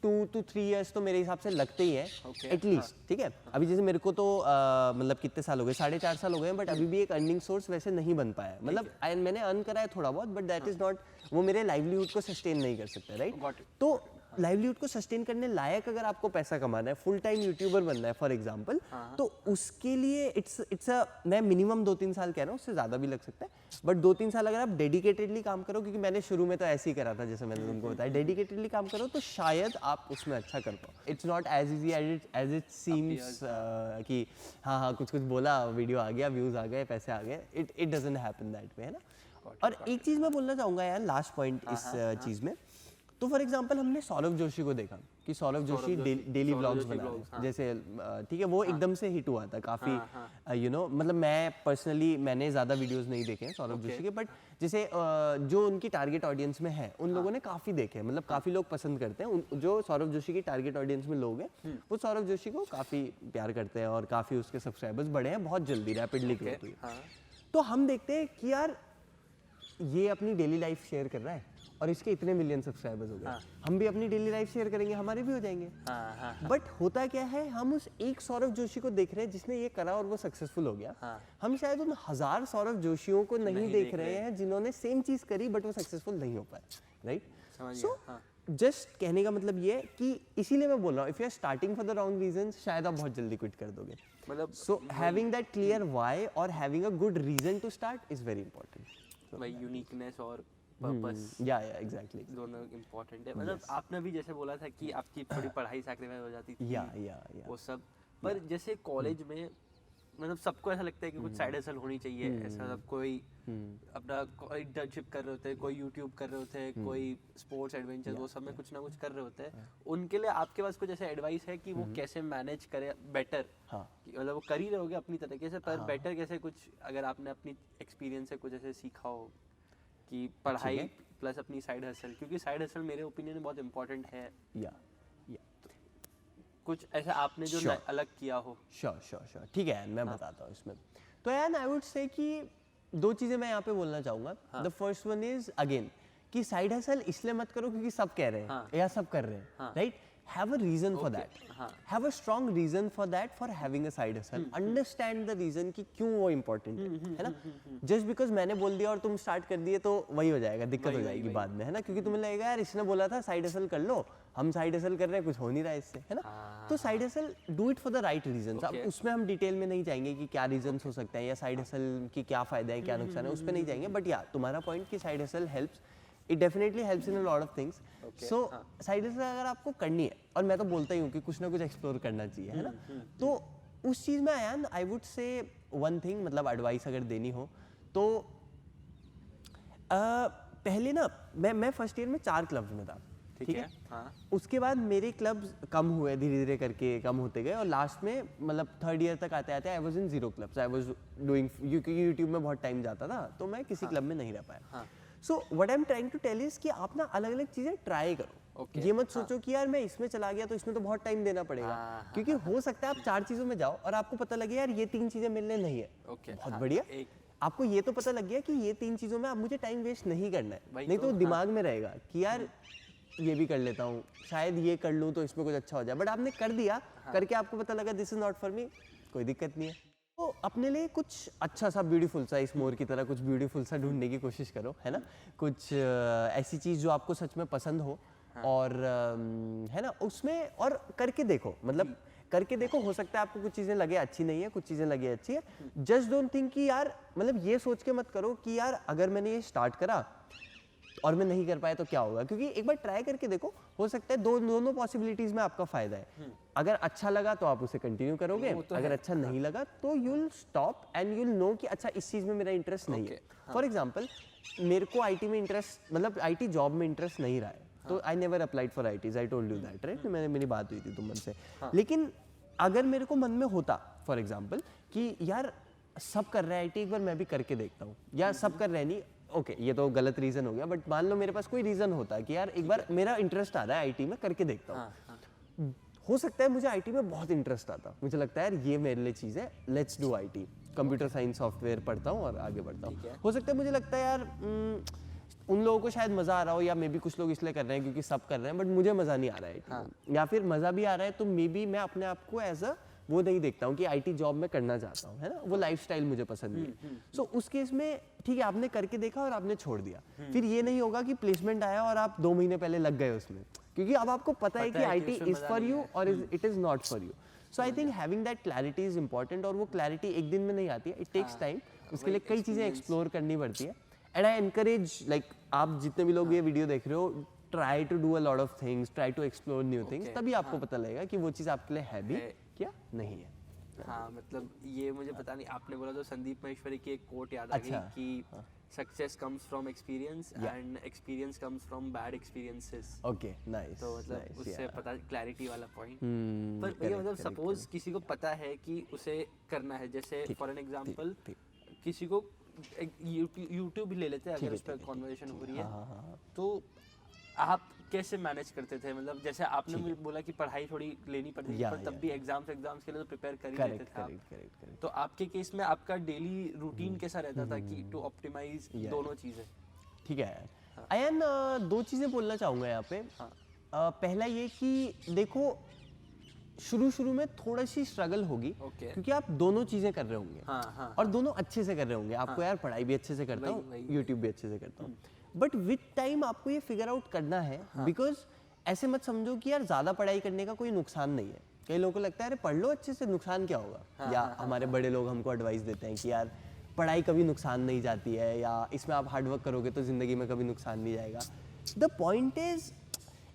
2 to 3 years तो मेरे हिसाब से लगते ही है Okay, एटलीस्ट। ठीक है, अभी जैसे मेरे को तो मतलब कितने साल हो गए, 4.5 साल हो गए, बट अभी भी एक अर्निंग सोर्स वैसे नहीं बन पाया है। मतलब मैंने अर्न करा है थोड़ा बहुत, बट दैट इज नॉट, वो मेरे लाइवलीहुड को सस्टेन नहीं कर सकता, राइट? Got it. तो लाइवलीहुड को सस्टेन करने लायक अगर आपको पैसा कमाना है, फुल टाइम यूट्यूबर बनना है फॉर एग्जांपल, तो उसके लिए इट्स अ, मैं मिनिमम 2-3 साल कह रहा हूँ, उससे ज़्यादा भी लग सकता है, बट 2-3 साल अगर आप डेडिकेटेडली काम करो, क्योंकि मैंने शुरू में तो ऐसे ही करा था जैसे मैंने तुमको बताया, डेडिकेटेडली काम करो तो शायद आप उसमें अच्छा कर पाओ। It's not as easy as it seems कि हाँ हाँ कुछ कुछ बोला, वीडियो आ गया, व्यूज़ आ गए, पैसे आ गए, इट डजंट हैपन दैट वे, है ना? और एक चीज़ मैं बोलना चाहूँगा यार, लास्ट पॉइंट इस चीज़ में, तो फॉर एग्जांपल हमने सौरभ जोशी को देखा कि सौरभ जोशी डेली व्लॉग्स बना रहे हैं, जैसे ठीक है, वो एकदम से हिट हुआ था काफ़ी, यू नो, मतलब मैं पर्सनली मैंने ज़्यादा वीडियोस नहीं देखे हैं सौरभ जोशी के, बट जैसे जो उनकी टारगेट ऑडियंस में है उन लोगों ने काफ़ी देखे हैं, मतलब काफ़ी लोग पसंद करते हैं। जो सौरभ जोशी की टारगेट ऑडियंस में लोग हैं वो सौरभ जोशी को काफ़ी प्यार करते हैं और काफ़ी उसके सब्सक्राइबर्स बढ़े हैं बहुत जल्दी, रैपिडली ग्रोथ हुई। तो हम देखते हैं कि यार ये अपनी डेली लाइफ शेयर कर रहा है और इसके इतने मिलियन सब्सक्राइबर्स हो गए, हम भी अपनी डेली लाइफ शेयर करेंगे, हमारे भी हो जाएंगे। बट होता क्या है, हम उस एक सौरभ जोशी को देख रहे हैं जिसने ये करा और वो सक्सेसफुल हो गया। हम शायद उन 1000 सौरभ जोशियों को नहीं देख रहे हैं जिन्होंने सेम चीज करी बट वो सक्सेसफुल नहीं हो पाए, राइट? सो जस्ट कहने का मतलब ये है कि इसीलिए मैं बोल रहा हूँ, if you are starting for the wrong reasons, शायद आप बहुत जल्दी क्विट कर दोगे। मतलब so having that clear why और having a good reason to start is very important. भाई यूनिकनेस और पर्पस या एग्जैक्टली, दोनों इम्पोर्टेंट है। मतलब आपने भी जैसे बोला था कि आपकी थोड़ी पढ़ाई सैक्रिफाइस हो जाती थी, या वो सब, पर जैसे कॉलेज में मतलब सबको ऐसा लगता है कि कुछ साइड हसल होनी चाहिए, ऐसा सब कोई अपना इंटर्नशिप कर रहे होते हैं, कोई यूट्यूब कर रहे होते हैं, कोई स्पोर्ट्स एडवेंचर, वो सब में कुछ ना कुछ कर रहे होते हैं। उनके लिए आपके पास कुछ ऐसा एडवाइस है कि वो कैसे मैनेज करे बेटर? मतलब वो कर ही रहोगे अपनी तरीके से, पर बेटर कैसे, कुछ अगर आपने अपनी एक्सपीरियंस से कुछ ऐसे सीखा हो कि पढ़ाई प्लस अपनी साइड हसल, क्योंकि साइड हसल मेरे ओपिनियन में बहुत इंपॉर्टेंट है, या कुछ ऐसा आपने जो अलग किया हो। श्योर ठीक है, मैं बताता हूँ इसमें। तो यार आई वुड से कि 2 चीज़ें मैं यहाँ पे बोलना चाहूँगा। The first one is again कि साइड हसल इसलिए मत करो क्योंकि सब कह रहे हैं या सब कर रहे हैं, right? Have a reason for that. Have a strong reason for that, for having a side hustle. Understand the reason कि क्यों वो important है ना? Just because मैंने बोल दिया और तुम start कर दिए तो वही हो जाएगा, दिक्कत हो जाएगी बाद में, है ना? क्योंकि तुम्हें लगेगा यार इसने बोला था side hustle कर लो, हम side hustle कर रहे हैं, कुछ हो नहीं रहा है इससे, है ना? तो side hustle do it for the right reasons. अब उसमें हम डिटेल में नहीं जाएंगे कि क्या reasons हो सकते हैं या side hustle की क्या फायदा है, क्या नुकसान है, उस पर नहीं जाएंगे, बट या तुम्हारा पॉइंट कि side hustle helps, it definitely helps in a lot of things. So side hustle अगर आपको करनी है, और मैं तो बोलता ही हूँ कि कुछ ना कुछ एक्सप्लोर करना चाहिए, है ना? तो उस चीज़ में आया, आई वुड से वन थिंग, मतलब एडवाइस अगर देनी हो तो पहले ना मैं फर्स्ट ईयर में 4 क्लब्स में था, ठीक है? उसके बाद मेरे क्लब्स कम हुए, धीरे धीरे करके कम होते गए, और लास्ट में मतलब 3rd ईयर तक आते आते I was in 0 clubs. I was doing, क्योंकि यूट्यूब में बहुत टाइम जाता था तो मैं किसी क्लब में नहीं रह पाया। So what I am trying to tell is कि आप ना अलग अलग चीज़ें ट्राई करो। ये मत सोचो कि यार मैं इसमें चला गया तो इसमें तो बहुत टाइम देना पड़ेगा, क्योंकि हो सकता है आप 4 चीज़ों में जाओ और आपको पता लगे यार ये 3 चीज़ें मिलने नहीं है, बहुत बढ़िया। आपको ये तो पता लग गया कि ये 3 चीज़ों में अब मुझे टाइम वेस्ट नहीं करना है, नहीं तो दिमाग में रहेगा कि यार ये भी कर लेता हूँ, शायद ये कर लूँ तो इसमें कुछ अच्छा हो जाए, बट आपने कर दिया, करके आपको पता लगा this is not for me, कोई दिक्कत नहीं है। तो अपने लिए कुछ अच्छा सा, ब्यूटीफुल सा, इस मोर की तरह कुछ ब्यूटीफुल सा ढूंढने की कोशिश करो, है ना? कुछ ऐसी चीज़ जो आपको सच में पसंद हो, और है ना, उसमें और करके देखो, मतलब करके देखो, हो सकता है आपको कुछ चीज़ें लगे अच्छी नहीं है, कुछ चीज़ें लगे अच्छी है। जस्ट डोंट थिंक कि यार, मतलब ये सोच के मत करो कि यार अगर मैंने ये स्टार्ट करा और मैं नहीं कर पाया तो क्या होगा, क्योंकि एक बार ट्राई करके देखो, हो सकता है दोनों पॉसिबिलिटीज में आपका फायदा है। अगर अच्छा लगा तो आप उसे कंटिन्यू करोगे, अगर अच्छा नहीं लगा तो you will stop and you will know कि अच्छा इस चीज़ में मेरा इंटरेस्ट नहीं है। फॉर एग्जाम्पल मेरे को आईटी में इंटरेस्ट, मतलब आईटी जॉब में इंटरेस्ट नहीं रहा है तो I never applied for ITs, I told you that right, मैंने मेरी बात हुई थी तुम से। लेकिन अगर मेरे को मन में होता फॉर एग्जाम्पल कि यार सब कर रहे हैं आईटी, एक बार मैं भी करके देखता हूँ, या सब कर रहे हैं नहीं, ओके ये तो गलत रीज़न हो गया, बट मान लो मेरे पास कोई रीज़न होता कि यार एक बार मेरा इंटरेस्ट आ रहा है आईटी में, करके देखता हूँ। हो सकता है मुझे आईटी में बहुत इंटरेस्ट आता, मुझे लगता है यार ये मेरे लिए चीज़ है, let's do IT, computer science software पढ़ता हूँ और आगे बढ़ता हूँ। हो सकता है मुझे लगता है यार उन लोगों को शायद मज़ा आ रहा हो, या मे बी कुछ लोग इसलिए कर रहे हैं क्योंकि सब कर रहे हैं, बट मुझे मज़ा नहीं आ रहा है आईटी में, या फिर मज़ा भी आ रहा है तो मे बी मैं अपने आप को एज अ वो नहीं देखता हूँ कि आईटी जॉब में करना चाहता हूँ, है ना, वो लाइफस्टाइल मुझे पसंद नहीं है। सो उस केस में ठीक है, आपने करके देखा और आपने छोड़ दिया, फिर ये नहीं होगा कि प्लेसमेंट आया और आप 2 महीने पहले लग गए उसमें, क्योंकि अब आपको पता है कि आईटी इज फॉर यू और it is not for you. So I think having that clarity is important, और वो क्लैरिटी एक दिन में नहीं आती है, इट टेक्स टाइम, उसके लिए कई चीज़ें एक्सप्लोर करनी पड़ती है। एंड आई एनकरेज लाइक आप जितने भी लोग ये वीडियो देख रहे हो, try to do a lot of things, try to explore new things, तभी आपको पता लगेगा कि वो चीज़ आपके लिए है भी क्या नहीं है। हाँ मतलब ये मुझे पता नहीं, आपने बोला तो संदीप महेश्वरी की एक कोट याद आ गई कि success comes from experience and experience comes from bad experiences. Okay nice, तो मतलब उससे पता क्लैरिटी वाला पॉइंट। पर भैया मतलब सपोज किसी को पता है कि उसे करना है, जैसे फॉर एन एग्जांपल किसी को यूट्यूब भी ले लेते हैं, अगर उस पर कॉन्वर्सेशन हो रही है, तो आप कैसे मैनेज करते थे? मतलब जैसे आपने मुझे बोला कि पढ़ाई थोड़ी लेनी पड़ती थी, पर तब भी एग्जाम्स के लिए तो प्रिपेयर कर ही लेते थे आप। तो आपके केस में आपका डेली रूटीन कैसा रहता था कि टू ऑप्टिमाइज दोनों चीजें? ठीक है अयन, 2 चीज़ें बोलना चाहूँगा यहाँ पे। पहला ये कि देखो शुरू में थोड़ी सी स्ट्रगल होगी, क्योंकि आप दोनों चीज़ें कर रहे होंगे, और दोनों अच्छे से कर रहे होंगे। आपको यार पढ़ाई भी अच्छे से करता हूँ, यूट्यूब भी अच्छे से करता हूँ, बट विद टाइम आपको ये फिगर आउट करना है, बिकॉज ऐसे मत समझो कि यार ज़्यादा पढ़ाई करने का कोई नुकसान नहीं है। कई लोगों को लगता है अरे पढ़ लो अच्छे से, नुकसान क्या होगा, या हमारे बड़े लोग हमको एडवाइस देते हैं कि यार पढ़ाई कभी नुकसान नहीं जाती है, या इसमें आप हार्डवर्क करोगे तो ज़िंदगी में कभी नुकसान नहीं जाएगा। द पॉइंट इज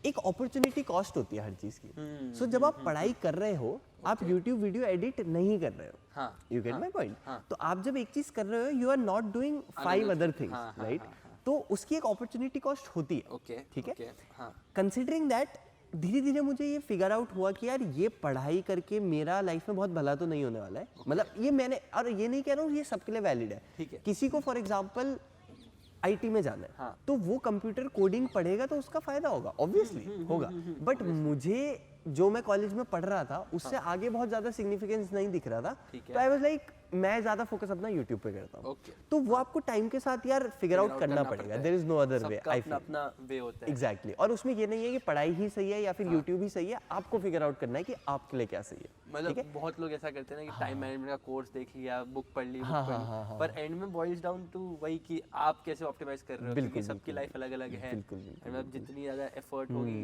एक अपॉर्चुनिटी कॉस्ट होती है हर चीज़ की। सो जब आप पढ़ाई कर रहे हो, आप यूट्यूब वीडियो एडिट नहीं कर रहे हो, यू गेट माई पॉइंट। तो आप जब एक चीज़ कर रहे हो, you are not doing 5 other things, right? तो उसकी एक अपॉर्चुनिटी कॉस्ट होती है, ठीक है। कंसिडरिंग दैट धीरे धीरे मुझे ये फिगर आउट हुआ कि यार ये पढ़ाई करके मेरा लाइफ में बहुत भला तो नहीं होने वाला है। मतलब ये मैंने, और ये नहीं कह रहा हूँ ये सबके लिए वैलिड है। किसी को फॉर एग्जाम्पल आईटी में जाना है, तो वो कंप्यूटर कोडिंग पढ़ेगा तो उसका फायदा होगा, ऑब्वियसली होगा। बट मुझे जो मैं कॉलेज में पढ़ रहा था उससे आगे बहुत ज्यादा सिग्निफिकेंस नहीं दिख रहा था, तो आई वाज लाइक मैं ज्यादा फोकस अपना यूट्यूब पे करता हूँ। तो वो आपको टाइम के साथ यार फिगर आउट करना पड़ेगा, there is no other way, I feel अपना वे होता है। एग्जैक्टली। और उसमें ये नहीं है कि पढ़ाई ही सही है या फिर यूट्यूब ही सही है, आपको फिगर आउट करना है कि आपके लिए क्या सही है। मतलब बहुत लोग ऐसा करते हैं ना कि टाइम मैनेजमेंट का कोर्स देख लिया, बुक पढ़ ली, पर एंड में बॉइल्स डाउन टू वही कि आप कैसे ऑप्टिमाइज कर रहे हो, क्योंकि सबकी लाइफ अलग अलग है। मतलब जितनी ज्यादा एफर्ट होगी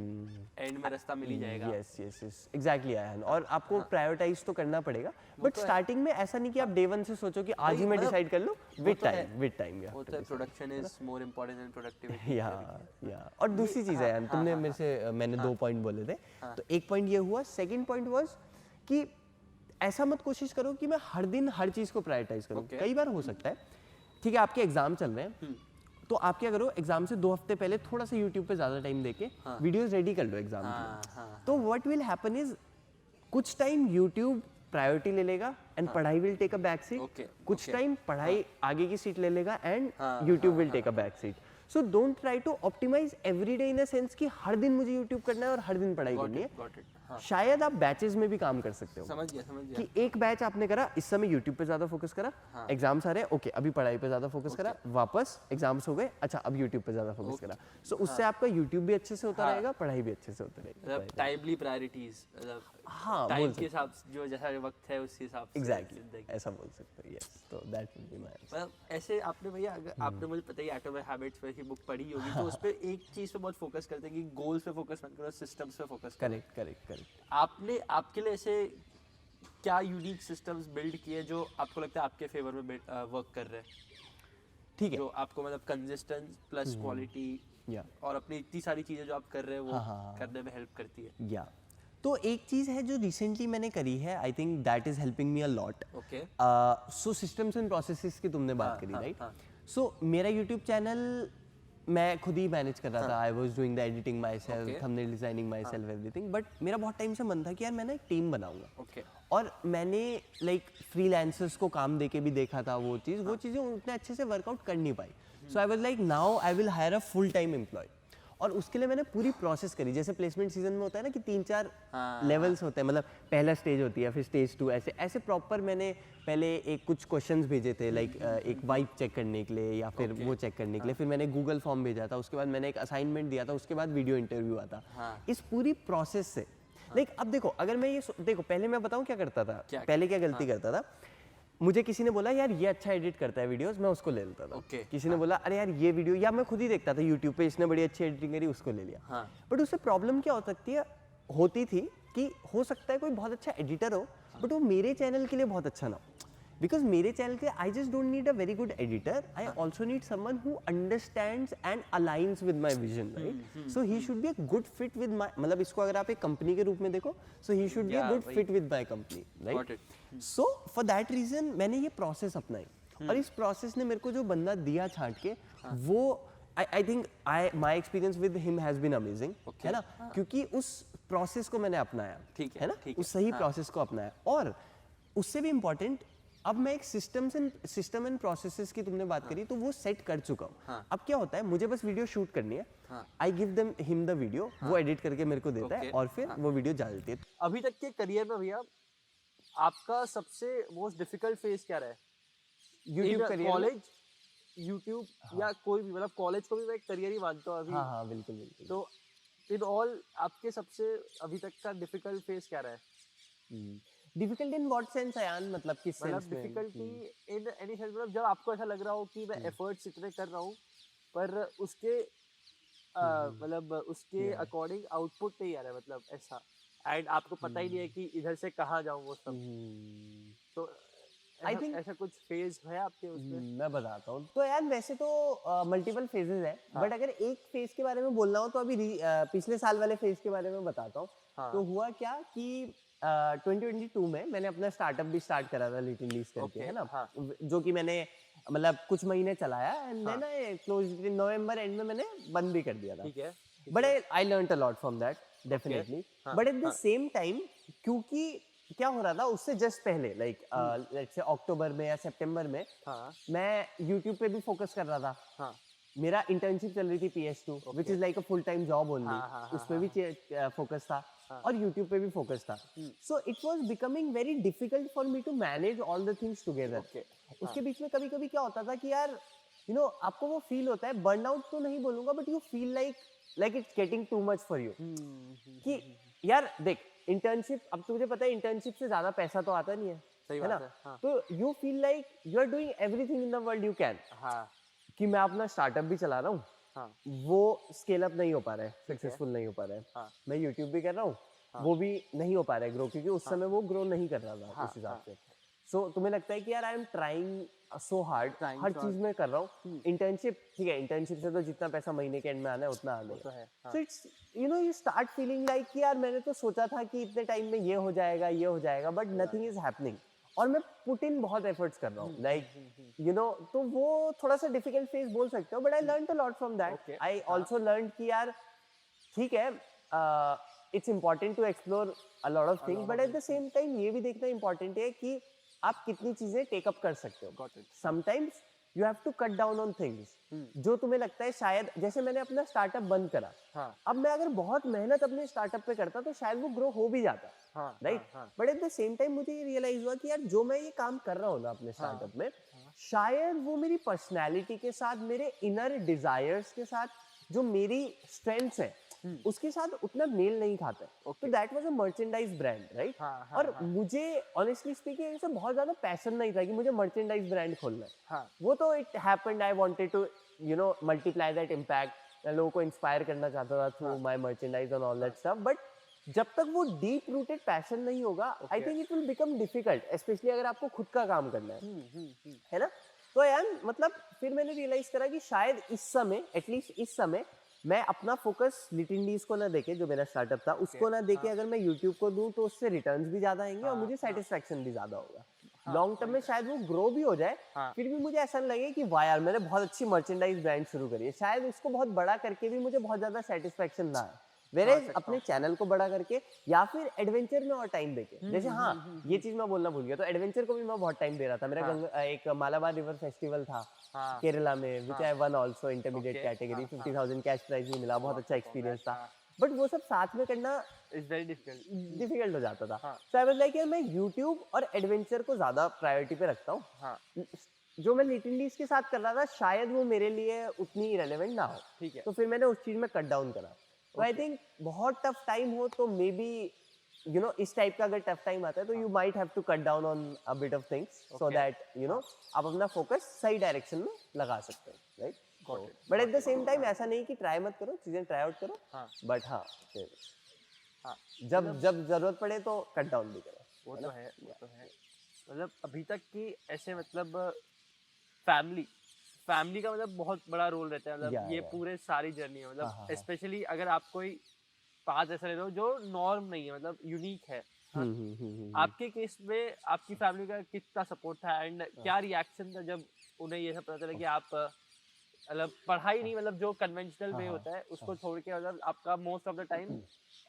एंड में रास्ता मिल ही जाएगा। Yes yes yes exactly ion. और आपको प्रायोरिटाइज तो करना पड़ेगा, बट स्टार्टिंग में ऐसा नहीं कि आप डे 1 से सोचो कि आज ही मैं डिसाइड कर लूं, विद टाइम या होता है production is more important than productivity. या और दूसरी चीज है यार, तुमने मेरे से मैंने 2 पॉइंट बोले थे, तो एक पॉइंट ये हुआ, सेकंड पॉइंट वाज कि ऐसा मत कोशिश करो कि मैं हर दिन हर चीज को प्रायोरिटाइज करूं। कई बार हो सकता है, ठीक है आपके एग्जाम चल रहे हैं, तो आप क्या करो, एग्जाम से 2 हफ्ते पहले थोड़ा सा यूट्यूब पे ज्यादा टाइम देके वीडियोस रेडी कर लो एग्जाम की। तो व्हाट विल हैपन इज कुछ टाइम यूट्यूब प्रायोरिटी ले लेगा एंड पढ़ाई will take a back seat, कुछ टाइम पढ़ाई आगे की सीट ले लेगा and YouTube will take a back seat. So don't try to optimise every day in a sense कि हर दिन मुझे यूट्यूब करना है और हर दिन पढ़ाई करनी है। शायद आप बैचेस में भी काम कर सकते हो। समझ गया कि एक बैच आपने करा, इस समय यूट्यूब पे ज्यादा फोकस करा, एग्जाम्स आ रहे हैं, ओके अभी पढ़ाई पे ज्यादा फोकस करा, वापस एग्जाम्स हो गए, अच्छा अब यूट्यूब पे ज्यादा फोकस करा। सो उससे आपका यूट्यूब भी अच्छे से होता रहेगा, पढ़ाई भी अच्छे से होता रहेगा। टाइमली प्रायोरिटीज, मतलब हाँ टाइम के हिसाब से जो जैसा वक्त है उस हिसाब से। एग्जैक्टली ऐसा बोल सकते हो। यस, तो that will be my answer. मतलब ऐसे आपने भैया, अगर आपने मुझे पता ही एटॉमिक हैबिट्स पे की बुक पढ़ी होगी, तो उस पे एक चीज पे बहुत फोकस करते हैं कि गोल्स पे फोकस मत करो, सिस्टम्स पे फोकस करो। करेक्ट। आपने आपके लिए ऐसे क्या यूनिक सिस्टम्स बिल्ड किए जो आपको लगता है आपके फेवर में वर्क कर रहे हैं? ठीक है, जो आपको मतलब कंसिस्टेंस प्लस क्वालिटी और अपनी इतनी सारी चीजें जो आप कर रहे हैं वो करने में हेल्प करती है। या तो एक चीज है जो रिसेंटली मैंने करी है, I think that is helping me a lot. Okay, so systems and processes की तुमने बात करी, राइट? सो मेरा यूट्यूब चैनल मैं खुद ही मैनेज कर रहा था. I was doing the editing my self, thumbnail designing my self, everything. But मेरा बहुत टाइम से मन था कि यार मैं ना एक टीम बनाऊंगा. Okay. और मैंने लाइक फ्रीलांसर्स को काम दे के भी देखा था वो चीज़ें उतने अच्छे से वर्कआउट कर नहीं पाई. So I was like now I will hire a full time employ. और उसके लिए मैंने पूरी प्रोसेस करी. जैसे प्लेसमेंट सीजन में होता है ना कि 3-4 लेवल्स होते हैं, मतलब पहला स्टेज होती है, फिर स्टेज 2, ऐसे ऐसे प्रॉपर मैंने पहले एक कुछ क्वेश्चंस भेजे थे, लाइक एक वाइब चेक करने के लिए या फिर वो चेक करने के लिए. फिर मैंने गूगल फॉर्म भेजा था, उसके बाद मैंने एक असाइनमेंट दिया था, उसके बाद वीडियो इंटरव्यू आता. इस पूरी प्रोसेस से लाइक अब देखो, अगर मैं ये देखो पहले मैं बताऊं क्या करता था, पहले क्या गलती करता था. मुझे किसी ने बोला यार ये अच्छा एडिट करता है वीडियोस, मैं उसको ले लेता था. किसी ने बोला अरे यार ये वीडियो, या मैं खुद ही देखता था यूट्यूब पे, इसने बड़ी अच्छी एडिटिंग करी, उसको ले लिया. बट उससे प्रॉब्लम क्या हो सकती है, होती थी कि हो सकता है कोई बहुत अच्छा एडिटर हो बट वो मेरे चैनल के लिए बहुत अच्छा ना हो. बिकॉज मेरे चैनल के I just don't need a very good editor, I also need someone who understands and aligns with my vision, right. So he should be a good fit with माई, मतलब इसको अगर आप एक कंपनी के रूप में देखो, so he should be a good fit with my company, right. So for that reason मैंने ये प्रोसेस अपनाई. और इस प्रोसेस ने मेरे को जो बंदा दिया छांट के, वो I think my experience with him has been amazing, है ना. क्योंकि उस प्रोसेस को मैंने अपनाया, है ना, उस सही प्रोसेस को अपनाया. और उससे भी इम्पोर्टेंट, अब मैं एक सिस्टम एंड प्रोसेसेस की तुमने बात करी, तो वो सेट कर चुका हूँ. अब क्या होता है, मुझे बस वीडियो शूट करनी है, I give them him the video, वो एडिट करके मेरे को देता है और फिर वो वीडियो जा देती है. अभी तक के करियर में भैया आपका सबसे मोस्ट डिफिकल्ट फेज क्या रहा है? यूट्यूब करियर, कॉलेज, यूट्यूब, या कोई भी, मतलब कॉलेज को भी मैं एक करियर ही मानता हूँ अभी. हाँ बिल्कुल बिल्कुल. तो इन ऑल आपके सबसे अभी तक का डिफिकल्ट फेज क्या रहा है? Difficult in what sense Ayaan, मतलब किस मतलब सेंस में? डिफिकल्टी इन एनी सेंस, मतलब जब आपको ऐसा लग रहा हो कि मैं एफर्ट्स इतने कर रहा हूँ पर उसके मतलब उसके अकॉर्डिंग आउटपुट नहीं आ रहा है, मतलब ऐसा, एंड आपको पता ही नहीं है कि इधर से कहाँ जाऊँ वो सब. तो I think- ऐसा कुछ फेज है आपके उसमें? मैं बताता हूँ. तो यार वैसे तो मल्टीपल फेजेस है, बट अगर एक फेज के बारे में बोलना हो तो अभी पिछले साल वाले फेज के बारे में बताता हूँ. तो हुआ क्या कि 2022 में मैंने अपना स्टार्टअप भी स्टार्ट करा था, लिटिल लीज करके, है ना, जो कि मैंने मतलब कुछ महीने चलाया, and then close November end में मैंने बंद भी कर दिया था. ठीक है. But I learned a lot from that, definitely. But at the same time, क्योंकि क्या हो रहा था उससे जस्ट पहले, लाइक लेट्स से अक्टूबर में या सितंबर में, मैं यूट्यूब पे भी फोकस कर रहा था. मेरा इंटर्नशिप चल रही थी PS2, which is like a full time job only. उस पे भी फोकस था और यूट्यूब पे भी फोकस था. So it was becoming very difficult for me to manage all the things together. उसके बीच में कभी कभी क्या होता था कि यार यू नो आपको वो फील होता है, बर्नआउट तो नहीं बोलूंगा, but you feel like it's getting too much for you. कि यार देख, इंटर्नशिप, अब तुझे पता है इंटर्नशिप से ज्यादा पैसा तो आता नहीं है, है ना. तो you feel like you are doing everything in the world you can. कि मैं अपना स्टार्टअप भी चला रहा हूँ, वो स्केल अप नहीं हो पा रहा है, सक्सेसफुल नहीं हो पा रहा है. मैं यूट्यूब भी कर रहा हूँ, वो भी नहीं हो पा रहा है ग्रो, क्योंकि उस समय वो ग्रो नहीं कर रहा था उस हिसाब से. सो तुम्हें लगता है कि यार I am trying so hard, हर चीज में कर रहा हूँ. इंटर्नशिप, ठीक है, इंटर्नशिप से तो जितना पैसा महीने के एंड में आना है उतना आना है. So it's you know you start feeling like कि यार मैंने तो सोचा था कि इतने टाइम में ये हो जाएगा, बट नथिंग इज हैपनिंग. और मैं पुट इन बहुत एफर्ट्स कर रहा हूँ, लाइक यू नो. तो वो थोड़ा सा डिफिकल्ट फेज बोल सकते हो, but I learn a lot from that. I also learn कि यार ठीक है, it's important to explore a lot of things, but at the same time ये भी देखना इंपॉर्टेंट है कि आप कितनी चीजें टेकअप कर सकते हो. Sometimes you have to cut down on things जो तुम्हें लगता है शायद, जैसे मैंने अपना स्टार्टअप बंद करा. अब मैं अगर बहुत मेहनत अपने स्टार्टअप पे करता तो शायद वो ग्रो हो भी जाता, right. But at the same time मुझे ये रियलाइज हुआ कि यार जो मैं ये काम कर रहा हूँ ना अपने स्टार्टअप में, शायद वो मेरी पर्सनैलिटी के साथ, मेरे इनर डिजायर्स के साथ, जो मेरी स्ट्रेंथ्स है उसके साथ उतना मेल नहीं खाता. तो that was a merchandise brand, right. और मुझे ऑनेस्टली स्पीकिंग इससे बहुत ज्यादा पैशन नहीं था कि मुझे मर्चेंडाइज ब्रांड खोलना है. वो तो it happened, I wanted to you know multiply that impact. मैं लोगों को इंस्पायर करना चाहता था through my merchandise and all that stuff. But जब तक वो डीप रूटेड पैशन नहीं होगा, I think it will become difficult, especially अगर आपको खुद का काम करना है ना. तो यार मतलब फिर मैंने रियलाइज करा कि शायद इस समय, एटलीस्ट इस समय, मैं अपना फोकस लिटिल लीज को ना देके, जो मेरा स्टार्टअप था उसको ना देके, अगर मैं यूट्यूब को दूं तो उससे रिटर्न्स भी ज्यादा आएंगे और मुझे सेटिस्फैक्शन भी ज्यादा होगा. लॉन्ग टर्म में शायद वो ग्रो भी हो जाए, फिर भी मुझे ऐसा लगे कि वाह यार मैंने बहुत अच्छी मर्चेंडाइज ब्रांड शुरू करी है, शायद उसको बहुत बड़ा करके भी मुझे बहुत ज्यादा सेटिस्फेक्शन ना है। वेरेज अपने चैनल को बड़ा करके या फिर एडवेंचर में और टाइम देके, जैसे हाँ ये चीज मैं बोलना भूल गया, तो एडवेंचर को भी मैं बहुत टाइम दे रहा था। मेरा एक मालाबार रिवर फेस्टिवल था केरला में, which I won also intermediate category, 50,000 cash prize भी मिला, बहुत अच्छा एक्सपीरियंस था। बट वो सब साथ में करना इज वेरी डिफिकल्ट हो जाता था। सो आई वाज लाइक यार मैं यूट्यूब और एडवेंचर को ज्यादा प्रायोरिटी पे रखता हूँ। जो मैं लिटिल डीज के साथ कर रहा था शायद वो मेरे लिए उतनी रेलेवेंट ना हो, ठीक है। तो फिर मैंने उस चीज में कट डाउन करा। तो आई थिंक बहुत टफ टाइम हो तो मे बी यू नो इस टाइप का अगर टफ टाइम आता है तो you might have to cut down on a bit of things so that you know आप अपना फोकस सही डायरेक्शन में लगा सकते हो, right? But at the same time ऐसा नहीं कि ट्राई मत करो, चीजें ट्राई आउट करो, बट हाँ जब जब जरूरत पड़े तो कट डाउन भी करो। वो तो है। मतलब अभी तक की ऐसे मतलब फैमिली का मतलब बहुत बड़ा रोल रहता है, मतलब ये पूरे सारी जर्नी है, मतलब स्पेशली अगर आप कोई पाथ ऐसा ले रहे हो जो नॉर्म नहीं है, मतलब यूनिक है। आपके केस में आपकी फैमिली का कितना सपोर्ट था एंड क्या रिएक्शन था जब उन्हें ये सब पता चला कि आप मतलब पढ़ाई नहीं, मतलब जो कन्वेंशनल वे होता है उसको छोड़ के मतलब आपका मोस्ट ऑफ द टाइम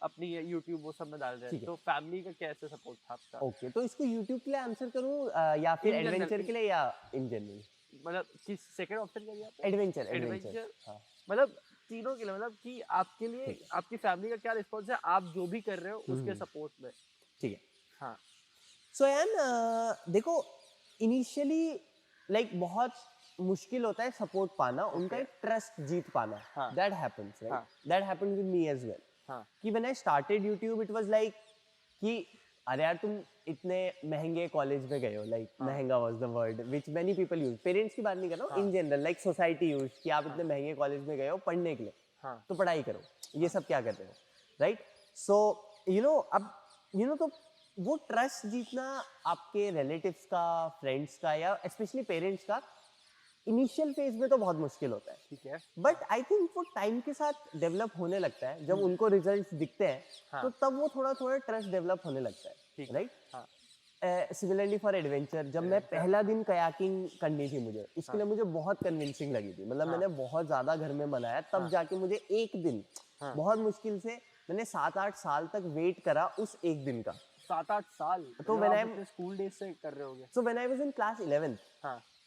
अपनी यूट्यूब वो सब में डाल रहे हैं, तो फैमिली का कैसे सपोर्ट था आपका? ओके, तो इसको यूट्यूब के लिए आंसर करूं या फिर एडवेंचर के लिए या इन जनरल? मतलब किस सेकंड ऑप्शन क्या दिया आपने? एडवेंचर। मतलब तीनों के लिए, मतलब कि आपके लिए आपकी फैमिली का क्या रिस्पॉन्स है आप जो भी कर रहे हो उसके सपोर्ट में? ठीक है। हाँ, सो यार देखो इनिशियली लाइक बहुत मुश्किल होता है सपोर्ट पाना, उनका एक ट्रस्ट जीत पाना। That happens, right? That happened with me as well. कि when I started YouTube it was like कि अरे यार तुम इतने महंगे कॉलेज में गए हो, लाइक महंगा was the word which many people use, parents की बात नहीं कर रहा हूँ, in general like society use कि आप इतने महंगे कॉलेज में गए हो पढ़ने के लिए, तो पढ़ाई करो, ये सब क्या कर रहे हो, राइट? सो यू नो अब यू नो तो वो ट्रस्ट जीतना आपके रिलेटिव्स का, फ्रेंड्स का या स्पेशली पेरेंट्स का इनिशियल फेज में तो बहुत मुश्किल होता है, ठीक है। बट आई थिंक वो टाइम के साथ डेवलप होने लगता है, जब उनको रिजल्ट्स दिखते हैं तो तब वो थोड़ा थोड़ा ट्रस्ट डेवलप होने लगता है, राइट? सिमिलरली फॉर एडवेंचर, जब मैं पहला दिन कयाकिंग करनी थी मुझे, उसके लिए मुझे बहुत कन्विंसिंग लगी थी, मतलब मैंने बहुत ज्यादा घर में मनाया, तब जाके मुझे एक दिन बहुत मुश्किल से मैंने 7-8 साल तक वेट करा उस एक दिन का। 7-8 साल? तो व्हेन आई स्कूल डेज से कर रहे होगे? सो when I was in class 11th,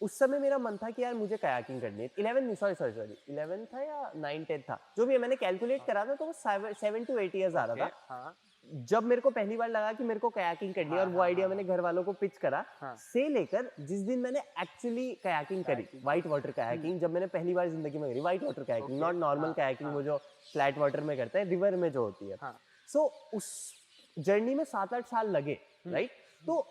उस समय मेरा मन था कि यार मुझे कयाकिंग करनी है। 11 था या 9-10 था, जो भी है, मैंने कैलकुलेट करा था तो वो 7 to 8 इयर्स आ रहा था जब मेरे को पहली बार लगा कि मेरे को कयाकिंग करनी है। और वो आइडिया मैंने घर वालों को पिच करा से लेकर जिस दिन मैंने एक्चुअली कयाकिंग करी, व्हाइट वाटर कयाकिंग, जब मैंने पहली बार जिंदगी में करी white water kayaking, not normal kayaking वो जो फ्लैट वाटर में करते हैं, रिवर में जो होती है। सो उस जर्नी में 7-8 साल लगे, राइट? तो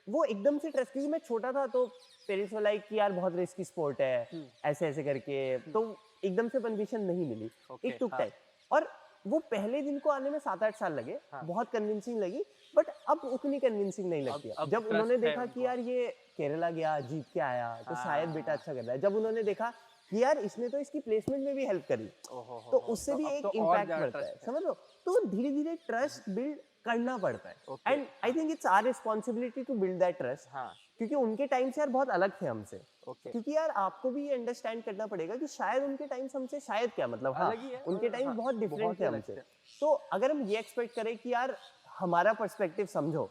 वो एकदम से ट्रस्ट, क्योंकि मैं छोटा था तो पेरेंट्स वाला कि यार बहुत रिस्की स्पोर्ट है, ऐसे ऐसे करके, तो एकदम से परमिशन नहीं मिली, इट टुक टाइम। और वो पहले दिन को आने में 7-8 साल लगे, बहुत कन्विंसिंग लगी, बट अब उतनी कन्विंसिंग नहीं लगती। जब उन्होंने देखा कि यार ये केरला गया जीत के आया तो शायद बेटा अच्छा कर रहा है, जब उन्होंने देखा कि यार इसने तो इसकी प्लेसमेंट में भी हेल्प करी, तो उससे भी एक इम्पैक्ट पड़ता है, समझ लो? तो धीरे धीरे ट्रस्ट बिल्ड करना पड़ता है, and I think it's our responsibility to build that trust, क्योंकि उनके टाइम से यार बहुत अलग थे हमसे। क्योंकि यार आपको भी ये अंडरस्टैंड करना पड़ेगा कि शायद उनके टाइम हमसे, शायद क्या मतलब, हाँ उनके टाइम बहुत डिफरेंट थे हमसे। तो अगर हम ये एक्सपेक्ट करें कि यार हमारा पर्सपेक्टिव समझो,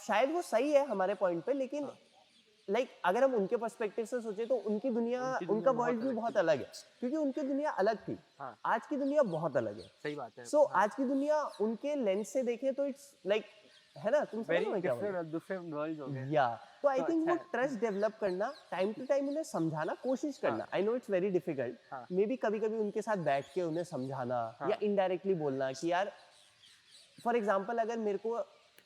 शायद वो सही है हमारे पॉइंट पे, लेकिन लाइक अगर हम उनके पर्सपेक्टिव से सोचे तो उनकी दुनिया, उनका वर्ल्ड व्यू बहुत अलग है, क्योंकि उनकी दुनिया अलग थी, आज की दुनिया बहुत अलग है। सही बात है। सो आज की दुनिया उनके लेंस से देखे तो इट्स लाइक, है ना, तुम समझ में क्या डिफरेंट वर्ल्ड हो गए। या तो आई थिंक वो ट्रस्ट डेवलप करना, टाइम टू टाइम उन्हें समझाना कोशिश करना। I know it's very difficult, may be कभी कभी उनके साथ बैठ के उन्हें समझाना या इनडायरेक्टली बोलना कि यार फॉर एग्जांपल अगर मेरे को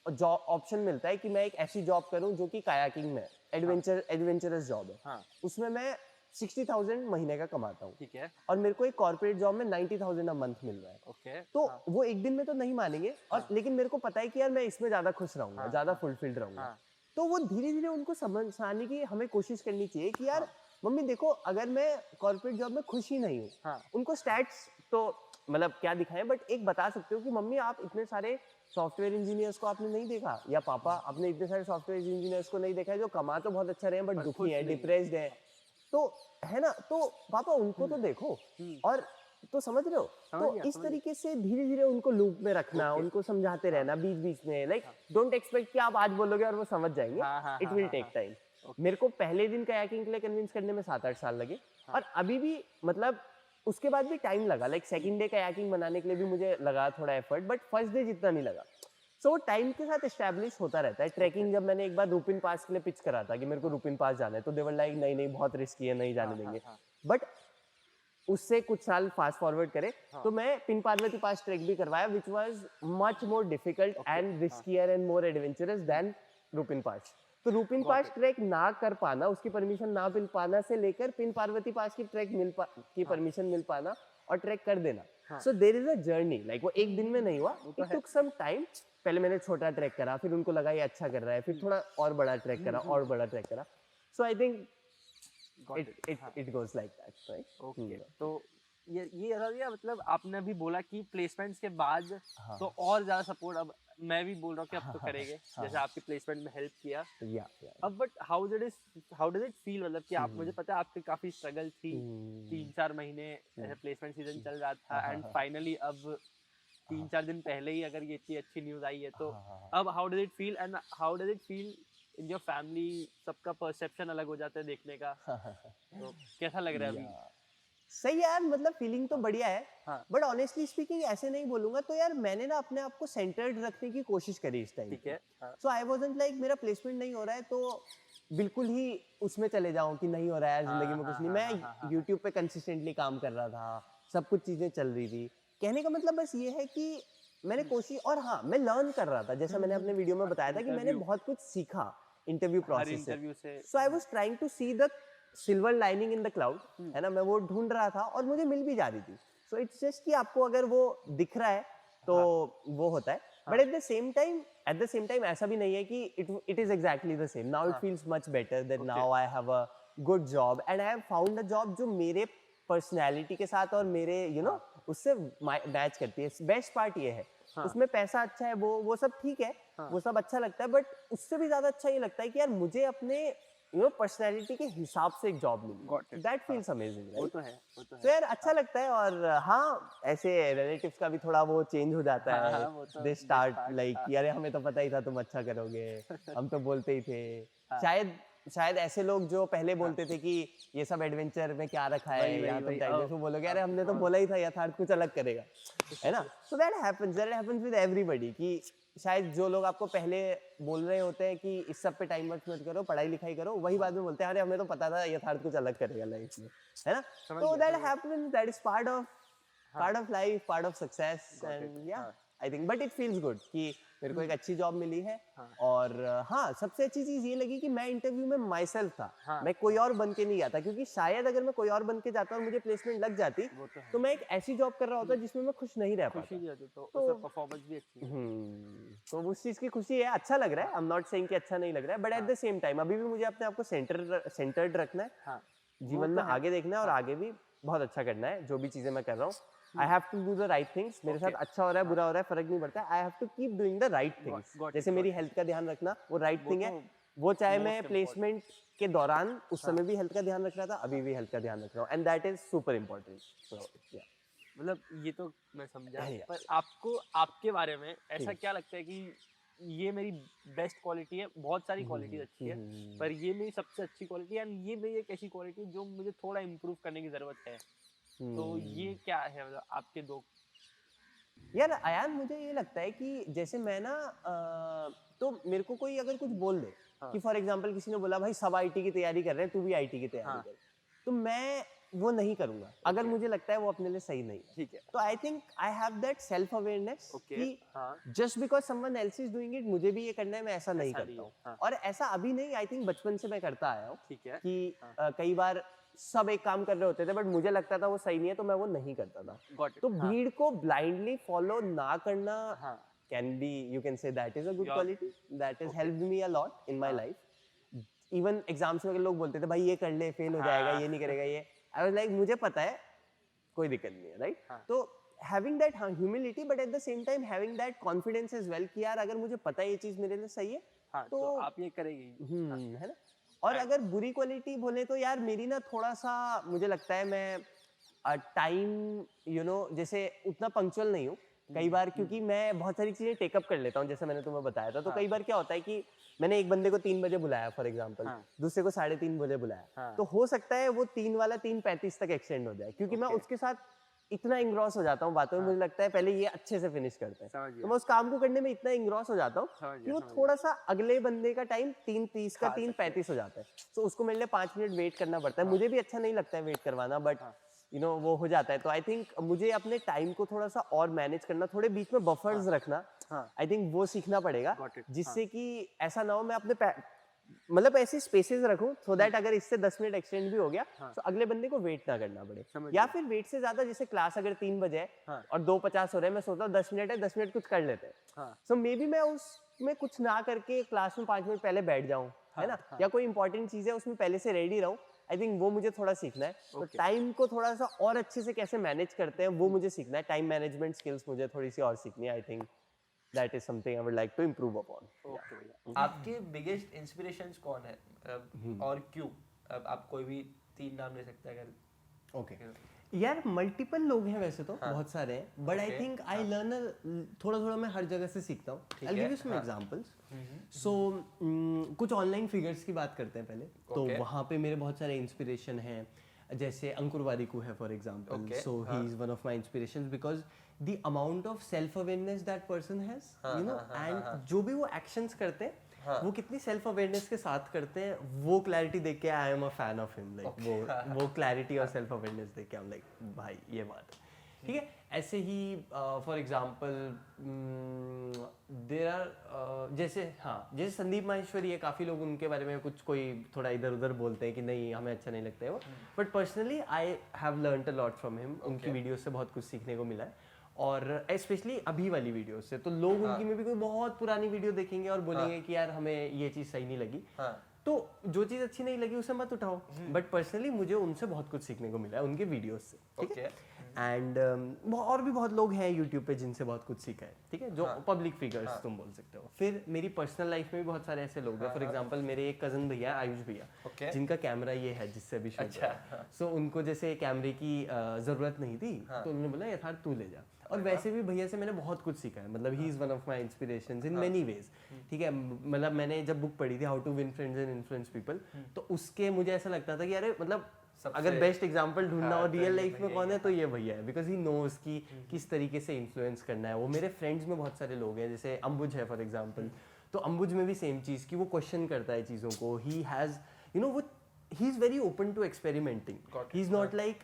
जॉब ऑप्शन मिलता है कि मैं एक ऐसी जॉब करूं जो कि कायाकिंग में एडवेंचरस जॉब है, उसमें मैं 60,000 महीने का कमाता हूँ, ठीक है, और मेरे को एक कॉर्पोरेट जॉब में 90,000 अ मंथ मिल रहा है, तो वो एक दिन में तो नहीं मानेंगे, और लेकिन मेरे को पता है कि यार मैं इसमें ज्यादा खुश रहूंगा, ज्यादा फुलफिल्ड रहूंगा। तो वो धीरे धीरे उनको समझाने की हमें कोशिश करनी चाहिए कि यार मम्मी देखो, अगर मैं कॉर्पोरेट जॉब में खुश ही नहीं हूँ, उनको स्टैट्स तो मतलब क्या दिखाएं, बट एक बता सकते हो कि मम्मी आप इतने सारे सॉफ्टवेयर इंजीनियर्स को आपने नहीं देखा, या पापा आपने इतने सारे सॉफ्टवेयर इंजीनियर्स को नहीं देखा है जो कमा तो बहुत अच्छा रहे हैं बट दुखी हैं, डिप्रेस्ड हैं, तो है ना, तो पापा उनको तो देखो, और तो समझ रहे हो, तो इस तरीके से धीरे धीरे उनको लूप में रखना, उनको समझाते रहना बीच बीच में, लाइक डोंट एक्सपेक्ट कि आप आज बोलोगे और वो समझ जाएंगे, इट विल टेक टाइम। मेरे को पहले दिन कयाकिंग के लिए कन्विंस करने में 7-8 साल लगे, और अभी भी मतलब उसके बाद भी टाइम लगा, लाइक सेकंड डे कयाकिंग बनाने के लिए भी मुझे लगा थोड़ा एफर्ट, बट फर्स्ट डे जितना नहीं लगा। सो टाइम के साथ एस्टैब्लिश होता रहता है। ट्रैकिंग जब मैंने एक बार रूपिन पास के लिए पिच करा था कि मेरे को रूपिन पास जाना है, तो दे वर लाइक नहीं नहीं बहुत रिस्की है, नहीं जाने देंगे, बट उससे कुछ साल फास्ट फॉरवर्ड करे तो मैं पिन पार्वती पास ट्रैक भी करवाया, which was much more difficult and riskier and more adventurous than Rupin pass. तो रूपिन पास ट्रैक ना कर पाना, उसकी परमिशन ना मिल पाना से लेकर पिन पार्वती पास की ट्रैक की परमिशन मिल पाना और ट्रैक कर देना, so there is a journey, like वो एक दिन में नहीं हुआ, इट टुक सम टाइम। पहले मैंने छोटा ट्रैक करा, फिर उनको लगा ये अच्छा कर रहा है, फिर थोड़ा और बड़ा ट्रैक करा, और बड़ा ट्रैक करा, so I think it goes like that, right? Okay, तो ये ऐसा दिया, मतलब आपने अभी बोला कि प्लेसमेंट्स के बाद तो और ज्यादा सपोर्ट, अब मैं भी बोल रहा हूँ कि अब तो करेंगे, जैसे आपके प्लेसमेंट में हेल्प किया अब, but how does it feel, मतलब कि आप, मुझे पता है आपकी काफी स्ट्रगल थी, 3-4 महीने प्लेसमेंट सीजन चल रहा था, एंड फाइनली अब 3-4 दिन पहले ही अगर ये इतनी अच्छी न्यूज आई है, तो अब how does it feel, and how does it feel in your family, सबका परसेप्शन अलग हो जाता है देखने का, तो कैसा लग रहा है अभी? सही है यार, मतलब फीलिंग तो बढ़िया है, बट ऑनेस्टली स्पीकिंग ऐसे नहीं बोलूंगा तो यार, मैंने ना अपने आप को सेंटर्ड रखने की कोशिश करी इस टाइम, ठीक है, सो आई वाजंट लाइक मेरा प्लेसमेंट नहीं हो रहा है तो बिल्कुल ही उसमें चले जाऊं कि नहीं हो रहा है जिंदगी में कुछ नहीं। मैं यूट्यूब पे कंसिस्टेंटली काम कर रहा था, सब कुछ चीजें चल रही थी, कहने का मतलब बस ये है कि मैंने कोशिश, और हाँ मैं लर्न कर रहा था, जैसा मैंने अपने वीडियो में बताया था कि मैंने बहुत कुछ सीखा इंटरव्यू प्रोसेस से, so I was trying to see the silver lining in the cloud, है ना, मैं वो ढूंढ रहा था और मुझे मिल भी जा रही थी, सो इट्स जस्ट कि आपको अगर वो दिख रहा है तो वो होता है, but at the same time ऐसा भी नहीं है कि it is exactly the same, now it feels much better that now I have a good job and I have found a job जो मेरे पर्सनैलिटी के साथ और मेरे उससे मैच करती है। बेस्ट पार्ट ये है, उसमें पैसा अच्छा है, वो सब ठीक है, वो सब अच्छा लगता है, बट उससे भी ज्यादा अच्छा ये लगता है कि यार मुझे अपने पर्सनैलिटी के हिसाब से एक जॉब मिली, दैट फील्स अमेजिंग, राइट? वो तो है तो यार अच्छा लगता है, और हाँ ऐसे रिलेटिव्स का भी थोड़ा वो चेंज हो जाता है, दे स्टार्ट लाइक यार हमें तो पता ही था तुम अच्छा करोगे, हम तो बोलते ही थे, शायद ऐसे लोग जो पहले बोलते थे कि ये सब एडवेंचर में क्या रखा है, यहाँ तुम टाइम से बोलोगे अरे हमने तो बोला ही था यथार्थ कुछ अलग करेगा, है ना, so that happens with everybody, कि शायद जो लोग आपको पहले बोल रहे होते हैं कि इस सब पे टाइम मत करो, पढ़ाई लिखाई करो, वही बाद में बोलते हैं अरे हमें तो पता था यथार्थ कुछ अलग करेगा लाइफ में, है ना, तो that happens, that is part of life, part of success, and yeah I think, but it feels good कि मेरे को एक अच्छी जॉब मिली है, और हाँ सबसे अच्छी चीज ये लगी कि मैं इंटरव्यू में माई सेल्फ था, मैं कोई और बन के नहीं गया था, क्योंकि शायद अगर मैं कोई और बन के जाता और मुझे प्लेसमेंट लग जाती तो मैं एक ऐसी जॉब कर रहा होता जिसमें मैं खुश नहीं रह पाता, तो परफॉर्मेंस भी अच्छी तो उस चीज की खुशी है, अच्छा लग रहा है, आई एम नॉट सेइंग कि अच्छा नहीं लग रहा है, but at the same time अभी भी मुझे अपने आप को सेंटर्ड रखना है, जीवन में आगे देखना है, और आगे भी बहुत अच्छा करना है, जो भी चीजें मैं कर रहा हूँ I have to do the right things, मेरे साथ अच्छा हो रहा है बुरा हो रहा है फर्क नहीं पड़ता, I have to keep doing the right things, जैसे मेरी हेल्थ का ध्यान रखना वो राइट थिंग है, वो चाहे मैं प्लेसमेंट के दौरान उस समय भी हेल्थ का ध्यान रख रहा था, अभी भी हेल्थ का ध्यान रख रहा हूँ, and that is super important, so yeah मतलब ये तो मैं समझा, पर आपको आपके बारे में ऐसा क्या लगता है कि ये मेरी बेस्ट क्वालिटी है, बहुत सारी क्वालिटीज अच्छी है, पर ये मेरी सबसे अच्छी क्वालिटी है, एंड ये मेरी एक ऐसी क्वालिटी जो मुझे थोड़ा इम्प्रूव करने की जरूरत है, तो ये क्या है, मतलब आपके दो? यार अयान मुझे ये लगता है कि जैसे मैं ना तो मेरे को कोई अगर कुछ बोल दे कि फॉर एग्जांपल किसी ने बोला भाई सब आईटी की तैयारी कर रहे हैं, तू भी आईटी की तैयारी कर, तो मैं वो नहीं करूंगा अगर मुझे लगता है वो अपने लिए सही नहीं है, ठीक है, तो I think I have that self awareness कि just because someone else is doing it मुझे भी ये करना है, मैं ऐसा नहीं करता हूँ, और ऐसा अभी नहीं, आई थिंक बचपन से मैं करता आया हूँ, ठीक है, कि कई बार सब एक काम कर रहे होते थे बट मुझे लगता था वो सही नहीं है तो मैं वो नहीं करता था, तो भीड़ को ब्लाइंडली फॉलो ना करना can be, you can say that is a good quality, that is helped me a lot in my life, even exams में अगर लोग बोलते थे भाई ये कर ले फेल हो जाएगा, ये नहीं करेगा, ये आई वाज लाइक मुझे पता है कोई दिक्कत नहीं है, राइट, तो having that humility but at the same time having that confidence as well कि यार अगर मुझे पता है ये चीज मेरे लिए सही है हाँ तो आप ये करेंगे है ना। और अगर बुरी क्वालिटी बोले तो यार मेरी ना थोड़ा सा मुझे लगता है मैं टाइम जैसे उतना पंक्चुअल नहीं हूँ कई बार, क्योंकि मैं बहुत सारी चीजें टेकअप कर लेता हूँ जैसे मैंने तुम्हें बताया था। तो कई बार क्या होता है कि मैंने एक बंदे को 3 बजे बुलाया फॉर एग्जांपल, दूसरे को 3:30 बजे बुलाया, तो हो सकता है वो 3 वाला 3:35 तक एक्सटेंड हो जाए, क्योंकि मैं उसके साथ इतना इंग्रॉस हो जाता हूँ बातों में, मुझे लगता है पहले ये अच्छे से फिनिश करते हैं, तो मैं उस काम को करने में इतना इंग्रॉस हो जाता हूँ कि वो थोड़ा सा अगले बंदे का टाइम 3:30 का 3:35 हो जाता है, तो उसको मेरे लिए 5 मिनट वेट करना पड़ता है। मुझे भी अच्छा नहीं लगता है वेट करवाना, बट वो हो जाता है। तो आई थिंक मुझे अपने टाइम को थोड़ा सा और मैनेज करना, थोड़े बीच में बफर्स रखना, आई थिंक वो सीखना पड़ेगा, जिससे कि ऐसा ना हो मैं अपने मतलब ऐसे स्पेसेस रखूं सो दैट अगर इससे 10 मिनट एक्सटेंड भी हो गया तो अगले बंदे को वेट ना करना पड़े, या फिर वेट से ज्यादा जैसे क्लास अगर 3 बजे है और 2:50 हो रहे हैं, मैं सोचता हूँ 10 मिनट है, 10 मिनट कुछ कर लेते हैं, सो मे बी मैं उसमें कुछ ना करके क्लास में 5 मिनट पहले बैठ जाऊं, है ना, या कोई इंपॉर्टेंट चीज है उसमें पहले से रेडी रहूं। आई थिंक वो मुझे थोड़ा सीखना है। तो टाइम को थोड़ा सा और अच्छे से कैसे मैनेज करते हैं वो मुझे सीखना है। टाइम मैनेजमेंट स्किल्स मुझे थोड़ी सी और सीखनी है। I think that is something I would like to improve upon. आपके बिगेस्ट इंस्पिरेशंस कौन है और क्यों? अब आप कोई भी 3 नाम ले सकते हैं अगर। ओके यार मल्टीपल लोग हैं वैसे तो, बहुत सारे हैं, but I think I learn थोड़ा थोड़ा मैं हर जगह से सीखता हूँ। I give you some examples. So कुछ ऑनलाइन फिगर्स की बात करते हैं पहले, तो वहाँ पे मेरे बहुत सारे इंस्पिरेशन हैं, जैसे अंकुर वारिकू है for example. So he is one of my inspirations because the amount of self awareness that person has, and जो भी वो एक्शंस करते हैं वो कितनी सेल्फ अवेयरनेस के साथ करते हैं, वो क्लैरिटी देख के I am a fan of him. Like वो क्लैरिटी और सेल्फ अवेयरनेस देख के आई एम लाइक भाई ये बात ठीक है। ऐसे ही फॉर एग्जांपल देयर आर जैसे संदीप माहेश्वरी है, काफ़ी लोग उनके बारे में कुछ कोई थोड़ा इधर उधर बोलते हैं कि नहीं हमें अच्छा नहीं लगता है वो, but personally I have learned a lot from him. उनकी वीडियो से बहुत कुछ सीखने को मिला है, और स्पेशली अभी वाली वीडियो से। तो लोग उनकी में भी कोई बहुत पुरानी वीडियो देखेंगे और बोलेंगे कि यार हमें ये चीज़ सही नहीं लगी, तो जो चीज़ अच्छी नहीं लगी उसे मत उठाओ, बट पर्सनली मुझे उनसे बहुत कुछ सीखने को मिला है उनके वीडियोस से, ठीक है। एंड और भी बहुत लोग हैं यूट्यूब पे जिनसे बहुत कुछ सीखा है, ठीक है, जो पब्लिक फिगर्स तुम बोल सकते हो। फिर मेरी पर्सनल लाइफ में भी बहुत सारे ऐसे लोग हैं। फॉर एग्जांपल मेरे एक कजन भैया आयुष भैया, जिनका कैमरा ये है जिससे अभी शूट हो रहा है। सो उनको जैसे कैमरे की जरूरत नहीं थी, तो उन्होंने बोला यथार्थ तू ले जा। और वैसे भी भैया से मैंने बहुत कुछ सीखा है, मतलब he is one of my inspirations in many ways, ठीक है। मतलब मैंने जब बुक पढ़ी थी how to win friends and influence people, तो उसके मुझे ऐसा लगता था कि अरे मतलब अगर बेस्ट एग्जांपल ढूंढना हो रियल लाइफ में कौन है तो ये भैया है, बिकॉज ही नोज कि किस तरीके से इन्फ्लुएंस करना है। वो मेरे फ्रेंड्स में बहुत सारे लोग हैं, जैसे अंबुज है फॉर एग्जांपल, तो अंबुज में भी सेम चीज़ कि वो क्वेश्चन करता है चीज़ों को। ही हैज़ वो he is very open to experimenting. He is not like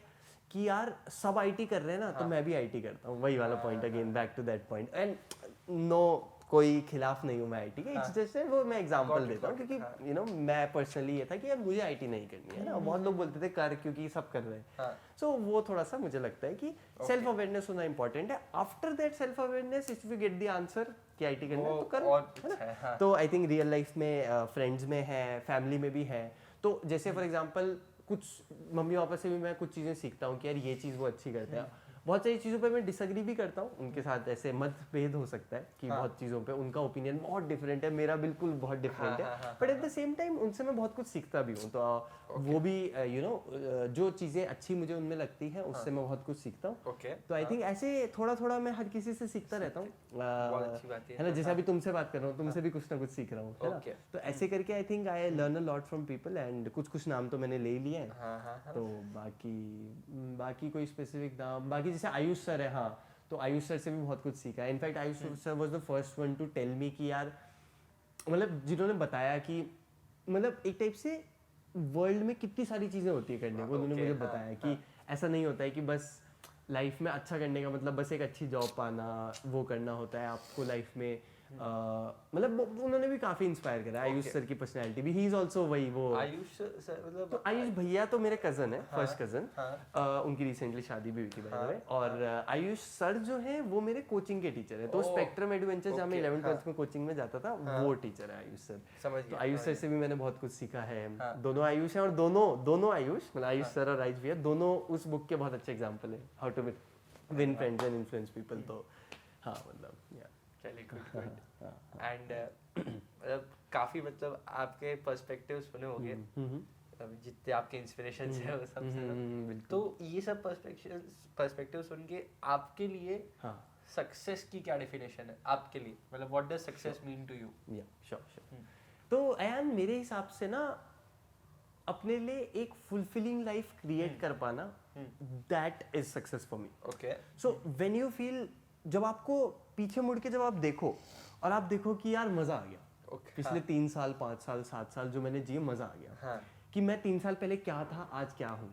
कि यार सब आईटी कर रहे हैं ना तो मैं भी आईटी करता हूँ, वही वाला point again back to that point. And no कोई खिलाफ नहीं हूँ मैं आईटी के, इट्स जस्ट वो मैं एग्जांपल देता हूँ क्योंकि मैं पर्सनली ये था कि यार मुझे आईटी नहीं करनी है ना, बहुत लोग बोलते थे कर क्योंकि सब कर रहे हैं। सो वो थोड़ा सा मुझे लगता है कि सेल्फ अवेयरनेस होना इंपॉर्टेंट है। After that self awareness if you get the answer कि आईटी करना है तो करो, है ना। तो आई थिंक रियल लाइफ में फ्रेंड्स में है, फैमिली में भी है। तो जैसे फॉर एग्जाम्पल कुछ मम्मी पापा से भी मैं कुछ चीज़ें सीखता हूँ कि यार ये चीज़ वो अच्छी करते हैं। बहुत सारी चीज़ों पे मैं डिसएग्री भी करता हूँ उनके साथ, ऐसे मतभेद हो सकता है कि बहुत चीज़ों पे उनका ओपिनियन बहुत डिफरेंट है, मेरा बिल्कुल बहुत डिफरेंट है, but at the same time उनसे मैं बहुत कुछ सीखता भी हूँ। तो वो भी जो चीज़ें अच्छी मुझे उनमें लगती हैं उससे मैं बहुत कुछ सीखता हूँ। तो आई थिंक ऐसे थोड़ा थोड़ा मैं हर किसी से सीखता रहता हूँ, है ना। जैसे अभी तुमसे बात कर रहा हूँ, तुमसे भी कुछ ना कुछ सीख रहा हूँ, है ना। तो ऐसे करके आई think I learn a lot from people, and कुछ नाम तो मैंने ले लिए हैं। तो बाकी कोई स्पेसिफिक नाम, बाकी जैसे आयुष सर है, हाँ, तो आयुष सर से भी बहुत कुछ सीखा है। In fact Ayush sir was the first one to tell me कि यार मतलब जिन्होंने बताया कि मतलब एक टाइप से वर्ल्ड में कितनी सारी चीज़ें होती है करने को, उन्होंने मुझे बताया कि ऐसा नहीं होता है कि बस लाइफ में अच्छा करने का मतलब बस एक अच्छी जॉब पाना वो करना होता है आपको लाइफ में। मतलब उन्होंने भी काफी इंस्पायर करा। आयुष सर की पर्सनालिटी भी, ही इज आल्सो वही वो आयुष सर मतलब तो आयुष भैया तो मेरे कजन है, फर्स्ट कजन, उनकी रिसेंटली शादी भी हुई थी बाय द वे। और आयुष सर जो है वो मेरे कोचिंग के टीचर है। तो स्पेक्ट्रम एडवेंचर जहाँ मैं 11th 12th में कोचिंग में जाता था वो टीचर है आयुष सर। तो आयुष सर से भी मैंने बहुत कुछ सीखा है। दोनों आयुष हैं, और दोनों आयुष मतलब आयुष सर और आयुष भैया दोनों उस बुक के बहुत अच्छे एग्जाम्पल है, how to win win friends and influence people. तो हाँ मतलब या चलिए गुड एंड मतलब काफी मतलब आपके पर्सपेक्टिव सुने होंगे, जितने आपके इंस्पिरेशन है वो सब से, तो ये सब पर्सपेक्टिव सुन के आपके लिए सक्सेस की क्या डेफिनेशन है आपके लिए, मतलब what does success mean to you? या श्योर। तो अयान मेरे हिसाब से ना अपने लिए एक फुलफिलिंग लाइफ क्रिएट कर पाना, that is success for me. Okay, so when you feel, जब आपको पीछे मुड़ के जब आप देखो और आप देखो कि यार मजा आ गया, पिछले 3 साल 5 साल 7 साल जो मैंने जिए, मजा आ गया कि मैं 3 साल पहले क्या था आज क्या हूँ,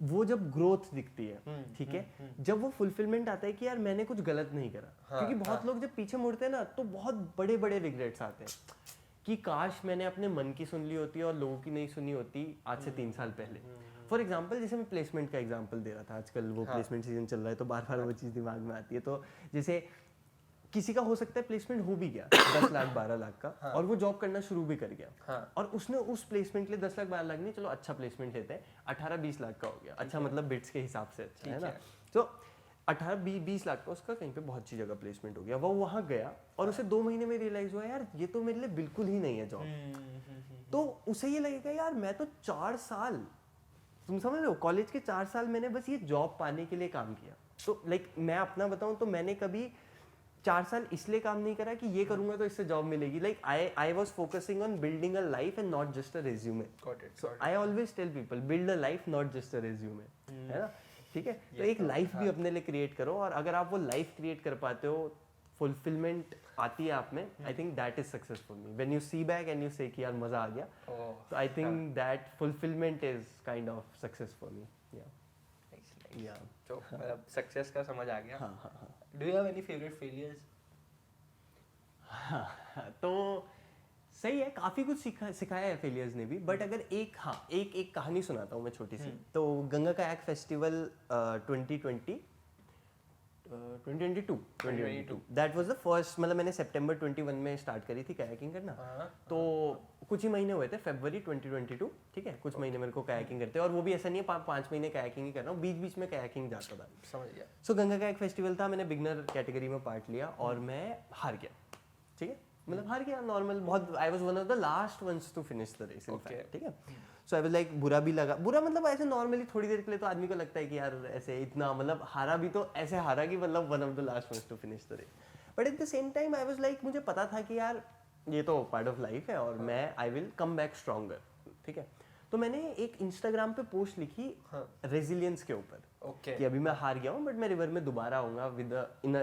वो जब ग्रोथ दिखती है, ठीक है, जब वो फुलफिलमेंट आता है कि यार मैंने कुछ गलत नहीं करा। क्योंकि बहुत लोग जब पीछे मुड़ते हैं ना तो बहुत बड़े बड़े रिग्रेट्स आते हैं कि काश मैंने अपने मन की सुन ली होती और लोगों की नहीं सुनी होती आज से 3 साल पहले। फॉर एग्जाम्पल जैसे मैं प्लेसमेंट का एग्जाम्पल दे रहा था, आजकल वो प्लेसमेंट सीजन चल रहा है तो बार बार वो चीज़ दिमाग में आती है। तो जैसे किसी का हो सकता है प्लेसमेंट हो भी गया 10 लाख 12 लाख का, और वो जॉब करना शुरू भी कर गया, और उसने उस प्लेसमेंट के लिए 10 लाख 12 लाख नहीं, चलो अच्छा प्लेसमेंट लेते हैं 18-20 लाख का हो गया, अच्छा मतलब बिट्स के हिसाब से अच्छा है ना। तो 18-20 लाख का उसका कहीं पे बहुत अच्छी जगह प्लेसमेंट हो गया, वो वहाँ गया और उसे 2 महीने में रियलाइज हुआ यार ये तो मेरे लिए बिल्कुल ही नहीं है जॉब। तो उसे ये लगेगा यार मैं तो 4 साल, तुम समझ रहे हो, कॉलेज के 4 साल मैंने बस ये जॉब पाने के लिए काम किया। तो लाइक मैं अपना बताऊं तो मैंने कभी 4 साल इसलिए काम नहीं करा कि ये करूंगा तो इससे जॉब मिलेगी। Like I was focusing on building a life and not just a resume. So I always tell people build a life not just a resume, है ना, ठीक है। तो एक लाइफ भी अपने लिए क्रिएट करो, और अगर आप वो लाइफ क्रिएट कर पाते हो, फुलफिलमेंट आती है आप में, I think that is success for me. When you see back and you say कि यार मजा आ गया, तो I think that fulfilment is kind of success for me. या तो मतलब सक्सेस का समझ आ गया। हाँ। Do you have any favourite failures? तो सही है, काफी कुछ सिखाया है फेलियर्स ने भी, बट अगर एक कहानी सुनाता हूँ मैं छोटी सी। तो Ganga kayak festival 2022 that was the first, मतलब मैंने सितंबर 21 में स्टार्ट करी थी कायाकिंग करना। तो कुछ ही महीने हुए थे, फरवरी 2022, ठीक है, कुछ महीने मेरे को कायाकिंग करते, और वो भी ऐसा नहीं है 5 महीने कायाकिंग ही कर रहा हूँ, बीच बीच में कायाकिंग जाता था। समझ गया। सो गंगा कायाक फेस्टिवल था, मैंने बिगनर कैटेगरी में पार्ट लिया और मैं हार गया, ठीक है, मतलब हार गया नॉर्मल, बहुत I was one of the last ones to finish the race in fact, ठीक है। सो आई वाज लाइक, बुरा भी लगा, बुरा मतलब ऐसे नॉर्मली थोड़ी देर के लिए तो आदमी को लगता है कि यार ऐसे इतना, मतलब हारा भी तो ऐसे हारा कि मतलब one of the last ones to finish the race, but at the same time I was like, मुझे पता था कि यार ये तो पार्ट ऑफ लाइफ है और मैं I will come back stronger, ठीक है। तो मैंने एक इंस्टाग्राम पे पोस्ट लिखी रेजिलियंस के ऊपर, कि अभी मैं हार गया हूँ बट मैं रिवर में दोबारा आऊँगा विद इन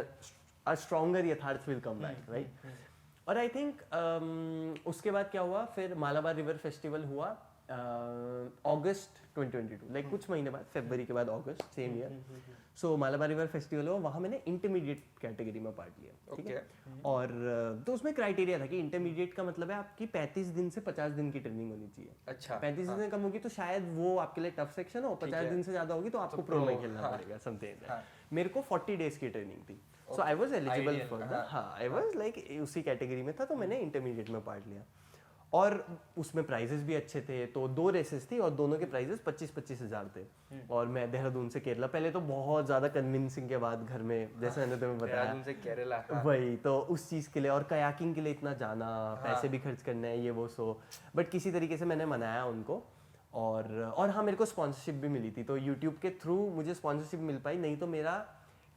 अ स्ट्रॉन्गर यथार्थ विल कम बैक, राइट। और आई थिंक उसके बाद क्या हुआ, फिर मालाबार रिवर फेस्टिवल हुआ अगस्त 2022, लाइक कुछ महीने बाद, फरवरी के बाद अगस्त सेम ईयर। सो मालाबार रिवर फेस्टिवल हुआ, वहाँ मैंने इंटरमीडिएट कैटेगरी में पार्ट लिया, ठीक है। और तो उसमें क्राइटेरिया था कि इंटरमीडिएट का मतलब है आपकी 35 दिन से 50 दिन की ट्रेनिंग होनी चाहिए। अच्छा, 35 दिन से कम होगी तो शायद वो आपके लिए टफ सेक्शन हो, 50 दिन से ज्यादा होगी तो आपको प्रो में खेलना पड़ेगा, समथिंग। मेरे को 40 डेज की ट्रेनिंग थी, so I was eligible for that. हाँ, आई वाज लाइक उसी कैटेगरी में था, तो मैंने इंटरमीडिएट में पार्ट लिया और उसमें प्राइजेस भी अच्छे थे। तो 2 रेसेस थी और दोनों के प्राइजेस 25-25 हज़ार थे। और मैं देहरादून से केरला, पहले तो बहुत ज़्यादा कन्विंसिंग के बाद घर में, जैसे मैंने तुम्हें बताया, देहरादून से केरला, वही तो उस चीज़ के लिए और कयाकिंग के लिए इतना जाना, पैसे भी खर्च करने हैं, ये वो सो, बट किसी तरीके से मैंने मनाया उनको। और हाँ, मेरे को स्पॉन्सरशिप भी मिली थी, तो यूट्यूब के थ्रू मुझे स्पॉन्सरशिप मिल पाई, नहीं तो मेरा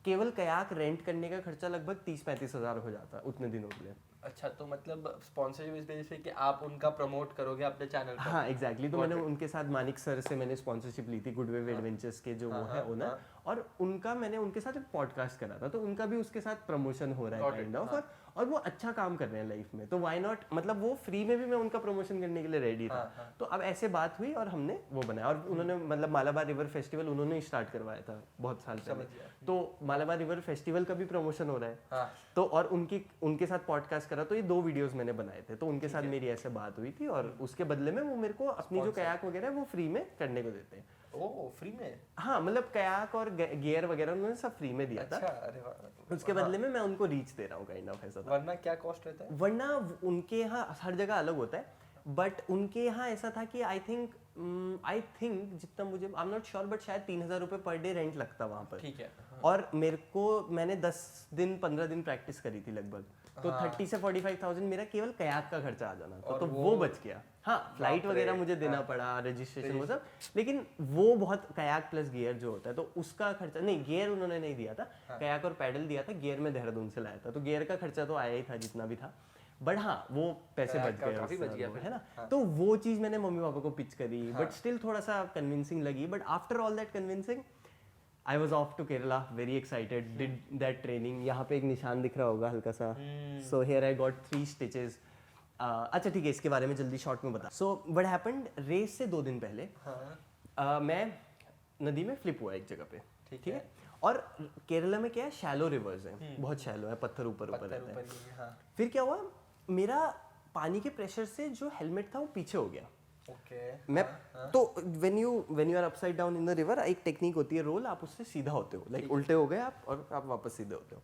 केवल कयाक रेंट करने का खर्चा लगभग 30-35 हज़ार हो जाता उतने दिनों के लिए। अच्छा, तो मतलब स्पॉन्सरशिप इस वजह से कि आप उनका प्रमोट करोगे अपने चैनल पर। हाँ एग्जैक्टली, तो मैंने उनके साथ मानिक सर से मैंने स्पॉन्सरशिप ली थी, गुड वेव एडवेंचर्स के जो वो है ओनर, और उनका मैंने उनके साथ एक पॉडकास्ट करा था, तो उनका भी उसके साथ प्रमोशन हो रहा है काइंड ऑफ, और वो अच्छा काम कर रहे हैं लाइफ में, तो व्हाई नॉट, मतलब वो फ्री में भी मैं उनका प्रमोशन करने के लिए रेडी था। तो अब ऐसे बात हुई और हमने वो बनाया, और उन्होंने मतलब मालाबार रिवर फेस्टिवल उन्होंने ही स्टार्ट करवाया था बहुत साल पहले, तो मालाबार रिवर फेस्टिवल का भी प्रमोशन हो रहा है। तो और उनके साथ पॉडकास्ट करा, तो ये 2 वीडियोस मैंने बनाए थे, तो उनके साथ मेरी ऐसे बात हुई थी, और उसके बदले में वो मेरे को अपनी जो कयाक वगैरह है वो फ्री में करने को देते हैं। ओह, फ्री में? हाँ, मतलब कयाक और गियर वगैरह उन्होंने सब फ्री में दिया था। अरे वाह। उसके बदले में मैं उनको रीच दे रहा हूँ काइंड ऑफ, ऐसा था। वरना क्या कॉस्ट रहता है? वरना उनके यहाँ हर जगह अलग होता है, बट उनके यहाँ ऐसा था कि आई थिंक आई थिंक जितना मुझे आई एम नॉट श्योर बट शायद 3,000 रुपये पर डे रेंट लगता वहाँ पर। ठीक है। और मेरे को मैंने 10 दिन 15 दिन प्रैक्टिस करी थी लगभग, तो 30 से 45,000 मेरा केवल कयाक का खर्चा आ जाना था, तो वो बच गया। हाँ, फ्लाइट वगैरह मुझे देना पड़ा, रजिस्ट्रेशन वो सब, लेकिन वो बहुत कयाक प्लस गियर जो होता है तो उसका खर्चा नहीं, गियर उन्होंने नहीं दिया था, कयाक और पैडल दिया था, गियर में देहरादून से लाया था, तो गियर का खर्चा तो आया ही था जितना भी था, बट हाँ वो पैसे बच गए, काफी बच गया है ना। तो वो चीज़ मैंने मम्मी पापा को पिच करी, बट स्टिल थोड़ा सा कन्विंसिंग लगी, but after all that convincing I was off to Kerala, very excited, did that training. यहाँ पे एक निशान दिख रहा होगा हल्का सा, so here I got 3 stitches. अच्छा ठीक है, इसके बारे में जल्दी शॉर्ट में बता। So what happened, रेस से 2 दिन पहले मैं नदी में फ्लिप हुआ एक जगह पे, ठीक है। और केरला में क्या है, शैलो रिवर्स हैं, बहुत शैलो है, पत्थर ऊपर ऊपर रहते हैं। फिर क्या हुआ, मेरा पानी के प्रेशर से जो हेलमेट था वो पीछे हो गया। मैं तो when you are upside down in the river, एक टेक्निक होती है रोल, आप उससे सीधा होते हो, लाइक उल्टे हो गए आप और आप वापस सीधे होते हो।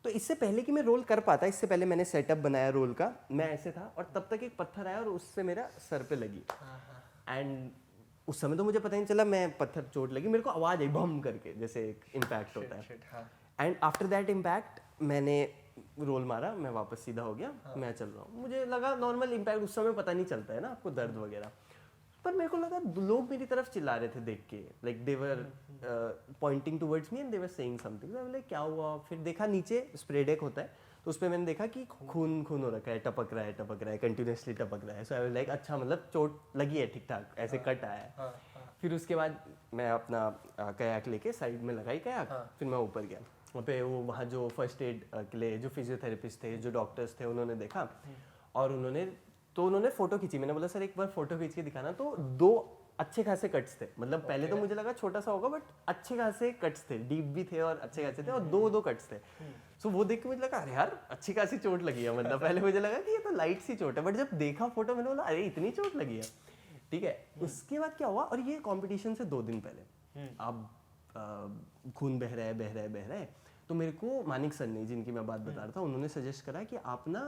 तो इससे पहले कि मैं रोल कर पाता, इससे पहले मैंने सेटअप बनाया रोल का, मैं ऐसे था और तब तक एक पत्थर आया और उससे मेरा सर पे लगी, एंड उस समय तो मुझे पता नहीं चला, मैं पत्थर चोट लगी, मेरे को आवाज आई बम करके, जैसे एक इम्पैक्ट होता है, एंड आफ्टर दैट इम्पैक्ट मैंने रोल मारा, मैं वापस सीधा हो गया, मैं चल रहा हूँ, मुझे लगा नॉर्मल इम्पैक्ट, उस समय पता नहीं चलता है ना आपको दर्द वगैरह, पर मेरे को लगा लोग मेरी तरफ चिल्ला रहे थे देख के, like they were pointing towards me and they were saying something, I like क्या हुआ, फिर देखा नीचे स्प्रे डेक होता है, तो उस पर मैंने देखा कि खून हो रखा है, टपक रहा है कंटिन्यूसली टपक रहा है, सो आई वाज लाइक अच्छा मतलब चोट लगी है ठीक ठाक, ऐसे कट आया है। फिर उसके बाद मैं अपना कयाक लेके साइड में लगाई कयाक, फिर मैं ऊपर गया, वहाँ पे वहाँ जो फर्स्ट एड के लिए जो फिजियोथेरेपिस्ट थे, जो डॉक्टर्स थे, उन्होंने देखा और उन्होंने फोटो खींची, मैंने बोला सर एक बार फोटो खींच के दिखाना, तो 2 अच्छे खासे कट्स थे, मतलब पहले तो मुझे लगा छोटा सा होगा, बट अच्छे खासे कट्स थे, डीप भी थे और अच्छे खासे थे, और 2 कट्स थे। सो वो देख के मुझे लगा अरे यार अच्छी खासी चोट लगी है, मतलब पहले मुझे लगा कि ये तो लाइट सी चोट है, बट जब देखा फोटो मैंने बोला अरे इतनी चोट लगी है, ठीक है। उसके बाद क्या हुआ, और ये कॉम्पिटिशन से 2 दिन पहले, अब खून बह रहा है, तो मेरे को मानिक सर ने, जिनकी मैं बात बता रहा था, उन्होंने सजेस्ट करा कि आप ना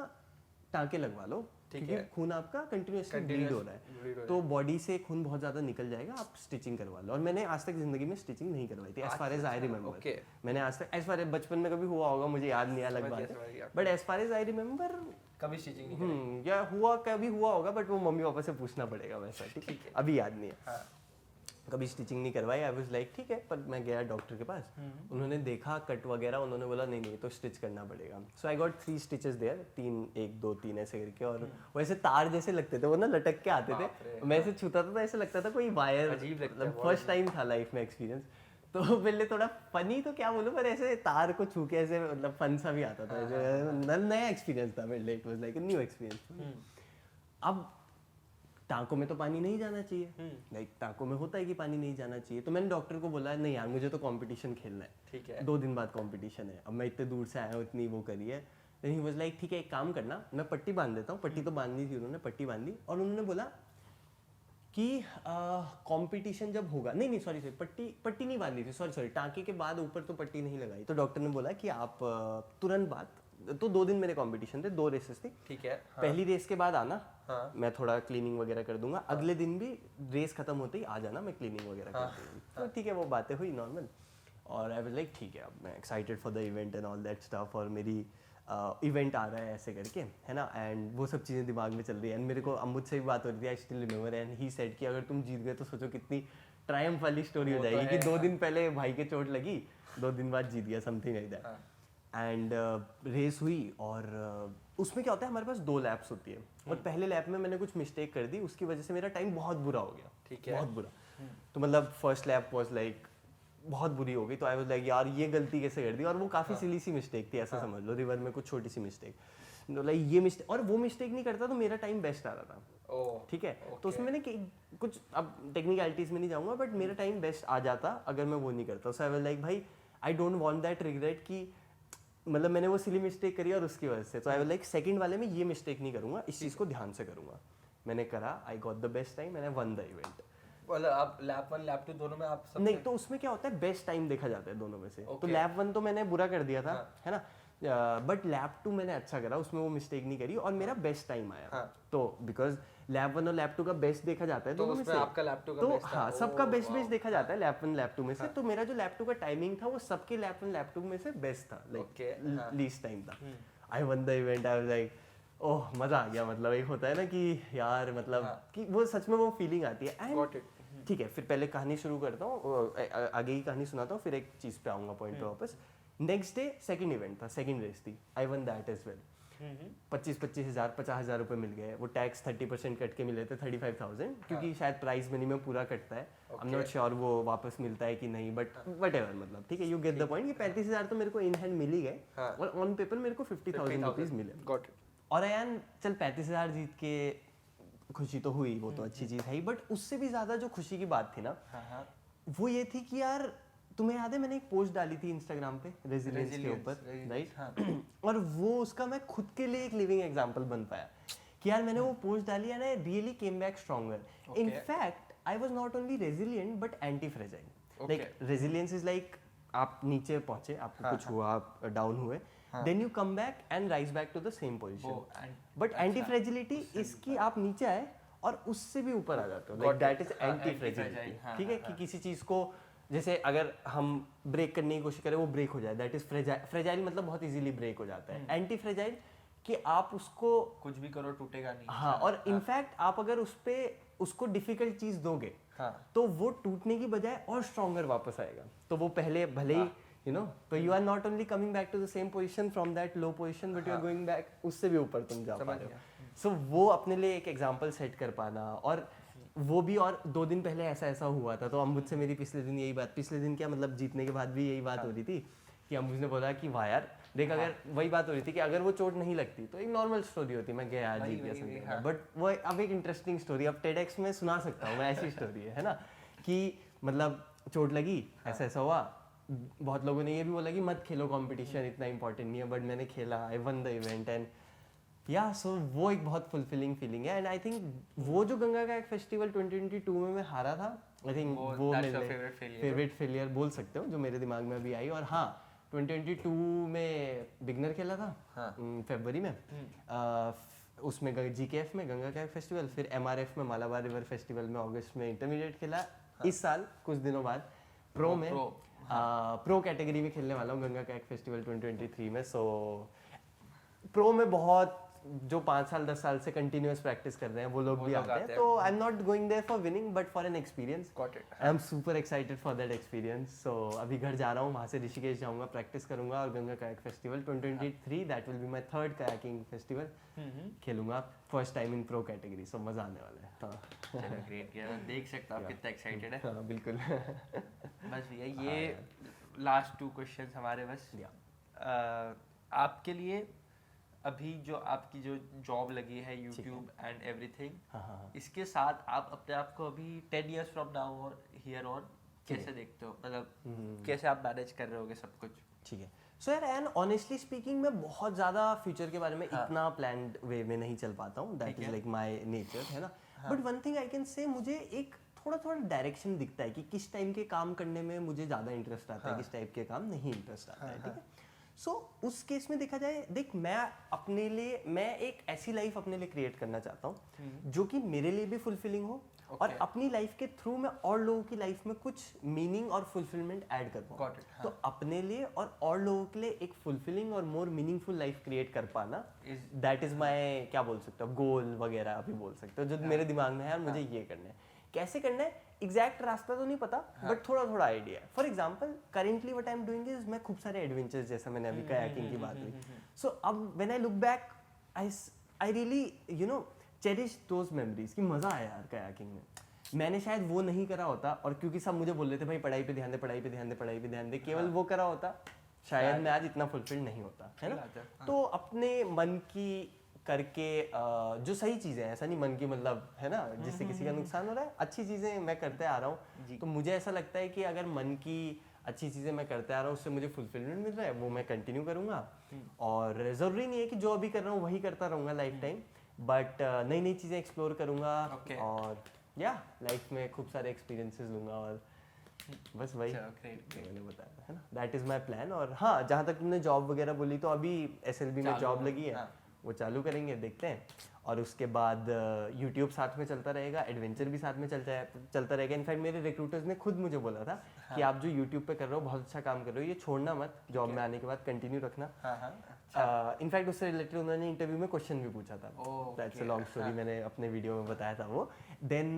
टाँके लगवा लो, क्योंकि खून आपका कंटिन्यूसली ब्लीड हो रहा है, तो बॉडी से खून बहुत ज्यादा निकल जाएगा, आप स्टिचिंग करवा लो। और मैंने आज तक जिंदगी में स्टिचिंग नहीं करवाई थी, as far as I remember, मैंने आज तक, एज फार एज बचपन में कभी हुआ होगा, मुझे याद नहीं, अलग बात है, but as far as I remember कभी स्टिचिंग नहीं या कभी हुआ होगा, बट वो मम्मी पापा से पूछना पड़ेगा वैसा, ठीक है, अभी याद नहीं है। कभी स्टिचिंग नहीं करवाई, आई वाज लाइक ठीक है, पर मैं गया डॉक्टर के पास, उन्होंने देखा कट वगैरह, उन्होंने बोला नहीं तो स्टिच करना पड़ेगा। सो आई गॉट 3 स्टिचेस देयर, 1 2 3 ऐसे करके, और वैसे तार जैसे लगते थे, वो ना लटक के आते थे, मैं ऐसे छूता था तो ऐसे लगता था कोई वायर, अजीब लगता है, फर्स्ट टाइम था लाइफ में एक्सपीरियंस, तो पहले थोड़ा फनी तो क्या बोलूं, पर ऐसे तार को छू के ऐसे मतलब फन सा भी आता था, नया एक्सपीरियंस था मेरे लिए, it was like a new experience. अब टाँकों में तो पानी नहीं जाना चाहिए, लाइक टाँकों में होता है कि पानी नहीं जाना चाहिए, तो मैंने डॉक्टर को बोला नहीं यार मुझे तो कंपटीशन खेलना है, ठीक है, 2 दिन बाद कंपटीशन है, अब मैं इतने दूर से आया हूँ, इतनी वो करी है, देन ही वाज लाइक ठीक है एक काम करना, मैं पट्टी बांध देता हूँ, पट्टी तो बांधनी थी, उन्होंने पट्टी बांधी, और उन्होंने बोला कि कंपटीशन जब होगा, नहीं सॉरी पट्टी नहीं बांधी थी, सॉरी टाँके के बाद ऊपर तो पट्टी नहीं लगाई, तो डॉक्टर ने बोला कि आप तुरंत बाद, तो 2 दिन मेरे कंपटीशन थे, 2 रेसेस थी, ठीक है, पहली रेस के बाद आना, मैं थोड़ा क्लीनिंग वगैरह कर दूंगा, अगले दिन भी रेस खत्म होते ही आ जाना, मैं क्लीनिंग वगैरह कर दूंगा, तो ठीक है वो बातें हुई नॉर्मल, और आई वाज लाइक ठीक है, अब मैं excited for the event and all that stuff, और मेरी इवेंट आ रहा है ऐसे करके, है ना, एंड वो सब चीज़ें दिमाग में चल रही है, एंड मेरे को अमुद से भी बात हो रही थी, I still remember, and he said कि अगर तुम जीत गए तो सोचो कितनी ट्रायम्फ वाली स्टोरी हो जाएगी कि 2 दिन पहले भाई के चोट लगी, 2 दिन बाद जीत गया, something like that. And race हुई, और उसमें क्या होता है, हमारे पास 2 लैप्स होती है, और पहले लैप में मैंने कुछ मिस्टेक कर दी, उसकी वजह से मेरा टाइम बहुत बुरा हो गया, ठीक है, बहुत बुरा, तो मतलब फर्स्ट लैप वाज लाइक बहुत बुरी हो गई, तो आई वाज लाइक यार ये गलती कैसे कर दी, और वो काफ़ी सिली सी मिस्टेक थी, ऐसा समझ लो, रिवर में कुछ छोटी सी मिस्टेक, लाइक ये मिस्टेक, और वो मिस्टेक नहीं करता तो मेरा टाइम बेस्ट आ रहा था, ठीक है, तो उसमें मैंने कुछ, अब टेक्निकलिटीज में नहीं जाऊँगा, बट मेरा टाइम बेस्ट आ जाता अगर मैं वो नहीं करता, सो आई वाज लाइक भाई I don't want that regret कि मतलब मैंने वो सिली मिस्टेक करी और उसकी वजह से, तो आई वाज लाइक सेकंड वाले में ये मिस्टेक नहीं करूंगा, इस चीज़ को ध्यान से करूंगा, मैंने करा, आई गॉट द बेस्ट टाइम, मैंने वन द इवेंट। मतलब आप लैप 1 लैप 2 दोनों में आप सब नहीं, तो उसमें क्या होता है बेस्ट टाइम देखा जाता है दोनों में से, तो लैप 1 तो मैंने बुरा कर दिया था, है ना, बट लैप 2 मैंने अच्छा करा, उसमें वो मिस्टेक नहीं करी और मेरा बेस्ट टाइम आया, तो बिकॉज लैब 1 और लैब 2 का बेस्ट देखा जाता है तो दोनों में उसमें से। आपका लैब 2 का तो बेस्ट था। हाँ, सबका ओह, बेस्ट वाह। देखा जाता है लैब 1 लैब 2 में से। तो मेरा जो लैब 2 का टाइमिंग था वो सबके लैब 1 लैब 2 में से बेस्ट था, Okay, लाइक लीस्ट टाइम था। I one the event, I was like oh मजा आ गया। मतलब एक होता है ना कि यार मतलब कि वो सच में वो फीलिंग आती है। Got and it. ठीक है, फिर पहले कहानी शुरू करता हूँ, आगे की कहानी सुनाता हूँ, फिर एक चीज़ पे आऊँगा पॉइंट पे वापस। नेक्स्ट डे सेकंड इवेंट था, सेकंड रेस थी, I won that as well. 25-25 हज़ार 50 हज़ार रुपये मिल गए। वो टैक्स 30% कट के मिले थे, 35,000, क्योंकि शायद प्राइस मनी में पूरा कटता है। आई एम नॉट श्योर वो वापस मिलता है कि नहीं, बट वट मतलब ठीक है, यू गेट द पॉइंट कि 35,000 तो मेरे को इन हैंड मिल ही गए और ऑन पेपर मेरे को 50,000 रुपीज़ मिले। Got it. और यार चल 35,000 जीत के खुशी तो हुई, वो तो अच्छी चीज़ है ही, बट उससे भी ज़्यादा जो खुशी की बात थी ना, वो ये थी कि यार तुम्हें याद है मैंने एक पोस्ट डाली थी इंस्टाग्राम पे रेजिलियंस के ऊपर, राइट? और वो उसका मैं खुद के लिए एक लिविंग एग्जांपल बन पाया कि यार मैंने वो पोस्ट डाली and I really came back stronger. In fact I was not only resilient but antifragile. Like resilience is like आप नीचे पहुंचे, आपको कुछ हुआ, आप डाउन हुए, then you come back and rise back to the same position. But antifragility इसकी आप नीचे आए और उससे भी ऊपर आ जाते हो, like that is anti fragility. ठीक है, कि किसी चीज को जैसे अगर हम ब्रेक करने की कोशिश करें वो ब्रेक हो जाए, दैट इज फ्रेजाइल। फ्रेजाइल मतलब बहुत इजीली ब्रेक हो जाता है। एंटी फ्रेजाइल कि आप उसको कुछ भी करो टूटेगा नहीं। हाँ, और इनफैक्ट आप अगर उस पे उसको डिफिकल्ट चीज दोगे तो वो टूटने की बजाय और स्ट्रॉन्गर वापस आएगा। तो वो पहले भले ही यू नो, तो you are not only coming back to the same position from that low position, but you are going back, उससे भी ऊपर तुम जा पा रहे हो। सो वो अपने लिए एक एग्जांपल सेट कर पाना, और वो भी, और 2 दिन पहले ऐसा ऐसा हुआ था। तो अम्बुज से मेरी पिछले दिन यही बात, पिछले दिन क्या मतलब जीतने के बाद भी यही बात हो रही थी कि अम्बुज ने बोला कि वाह यार देख, अगर वही बात हो रही थी कि अगर वो चोट नहीं लगती तो एक नॉर्मल स्टोरी होती, मैं गया यार जीत गया समझ, बट वो अब एक इंटरेस्टिंग स्टोरी अब टेडेक्स में सुना सकता हूँ मैं। ऐसी स्टोरी है ना, कि मतलब चोट लगी, ऐसा ऐसा हुआ। बहुत लोगों ने ये भी बोला कि मत खेलो कंपटीशन, इतना इंपॉर्टेंट नहीं है, बट मैंने खेला, I one the event and या सो वो एक बहुत फुलफिलिंग फीलिंग है। एंड आई थिंक वो जो गंगा का एक फेस्टिवल 2022 में मैं हारा था, आई थिंक वो मेरे फेवरेट फेलियर बोल सकते हो जो मेरे दिमाग में अभी आई। और हाँ, 2022 में बिगनर खेला था फरवरी में, उसमें GKF में गंगा का एक फेस्टिवल, फिर MRF में मालाबार रिवर फेस्टिवल में अगस्त में इंटरमीडिएट खेला। इस साल कुछ दिनों बाद प्रो में प्रो कैटेगरी में खेलने वाला हूँ गंगा का एक फेस्टिवल 2023 में। सो प्रो में बहुत जो 5 साल 10 साल से कंटिन्यूअस प्रैक्टिस कर रहे हैं वो लोग भी आते हैं। तो I am not going there for winning but for an experience. I am super excited for that experience. So अभी घर जा रहा हूँ, वहाँ से ऋषिकेश जाऊँगा, प्रैक्टिस करूँगा और Ganga kayak festival 2023 that will be my 3rd kayaking festival खेलूंगा, first time in pro category. So मज़ा आने वाला है। हाँ चलो ग्रेट यार, देख सकते हो आप कितना एक्साइटेड है। हाँ बिल्कुल। बस भैया ये लास्ट 2 क्वेश्चंस हमारे बस। आपके लिए अभी जो आपकी जो जॉब लगी है YouTube एंड एवरीथिंग, इसके साथ आप अपने आप को अभी 10 years फ्रॉम नाउ और हियर ऑन कैसे देखते हो, मतलब कैसे आप मैनेज कर रहे होगे सब कुछ? ठीक है। सो यार एंड ऑनेस्टली स्पीकिंग मैं बहुत ज़्यादा फ्यूचर के बारे में इतना प्लान्ड वे में नहीं चल पाता हूँ, that is like my nature, है ना। But one thing I can say, मुझे एक थोड़ा थोड़ा डायरेक्शन दिखता है कि किस टाइम के काम करने में मुझे ज़्यादा इंटरेस्ट आता है, किस टाइप के काम नहीं इंटरेस्ट आता है। ठीक है। सो उस केस में देखा जाए, देख मैं अपने लिए, मैं एक ऐसी लाइफ अपने लिए क्रिएट करना चाहता हूँ जो कि मेरे लिए भी फुलफिलिंग हो और अपनी लाइफ के थ्रू मैं और लोगों की लाइफ में कुछ मीनिंग और फुलफिलमेंट ऐड कर पाऊँ। तो अपने लिए और लोगों के लिए एक फुलफिलिंग और मोर मीनिंगफुल लाइफ क्रिएट कर पाना, दैट इज माई, क्या बोल सकते हो, गोल वगैरह अभी बोल सकते हो, जो मेरे दिमाग में है और मुझे ये करना है। कैसे करना है एग्जैक्ट रास्ता तो नहीं पता, बट थोड़ा थोड़ा आइडिया है। For example currently what I am doing is, मैं खूब सारे एडवेंचर्स, जैसा मैंने अभी कायाकिंग की बात हुई, सो अब when I look back I really you know cherish those memories कि मज़ा आया यार कायाकिंग में। मैंने शायद वो नहीं करा होता, और क्योंकि सब मुझे बोल रहे थे भाई पढ़ाई पे ध्यान दे, पढ़ाई पे ध्यान दे, पढ़ाई पे ध्यान दे, केवल वो करा होता शायद मैं आज इतना फुलफिल्ड नहीं होता, है ना। तो अपने मन की करके जो सही चीज़ें हैं, ऐसा नहीं मन की मतलब, है ना, जिससे किसी का नुकसान हो रहा है, अच्छी चीज़ें मैं करते आ रहा हूँ। तो मुझे ऐसा लगता है कि अगर मन की अच्छी चीज़ें मैं करते आ रहा हूँ, उससे मुझे फुलफिलमेंट मिल रहा है, वो मैं कंटिन्यू करूँगा। और ज़रूरी नहीं है कि जो अभी कर रहा हूँ वही करता रहूँगा लाइफ टाइम, बट नई नई चीज़ें एक्सप्लोर करूँगा और या लाइफ में खूब सारे एक्सपीरियंसेस लूँगा। और बस वही मैंने बताया, है ना, दैट इज़ माई प्लान। और हाँ, जहाँ तक तुमने जॉब वगैरह बोली, तो अभी SLB में जॉब लगी है, वो चालू करेंगे, देखते हैं। और उसके बाद यूट्यूब साथ में चलता रहेगा, एडवेंचर भी साथ में चलता रहेगा। इनफैक्ट मेरे रिक्रूटर्स ने खुद मुझे बोला था कि आप जो यूट्यूब पे कर रहे हो बहुत अच्छा काम कर रहे हो, ये छोड़ना मत, जॉब में आने के बाद कंटिन्यू रखना। इनफैक्ट उससे रिलेटेड उन्होंने इंटरव्यू में क्वेश्चन भी पूछा था, दैट्स अ लॉन्ग स्टोरी, मैंने अपने वीडियो में बताया था वो। देन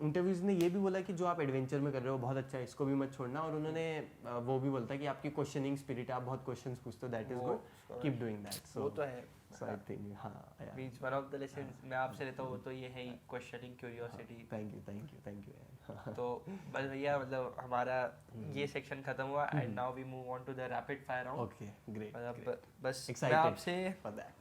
इंटरव्यूज ने ये भी बोला कि जो आप एडवेंचर में कर रहे हो बहुत अच्छा है, इसको भी मत छोड़ना। और उन्होंने वो भी बोलता है कि आपकी क्वेश्चनिंग स्पिरिट है, आप बहुत क्वेश्चंस पूछते हो, that is good, keep doing that. So वो तो है, सो आई थिंक हाँ means one of the lessons मैं आपसे लेता हूँ वो तो ये है ही, क्वेश्चनिंग, क्यूरियोसिटी। थैंक यू तो बस भैया मतलब हमारा ये सेक्शन खत्म हुआ and now we move on to the rapid fire round. Okay great, मतलब बस मैं एक्साइटेड आपसे फॉर दैट।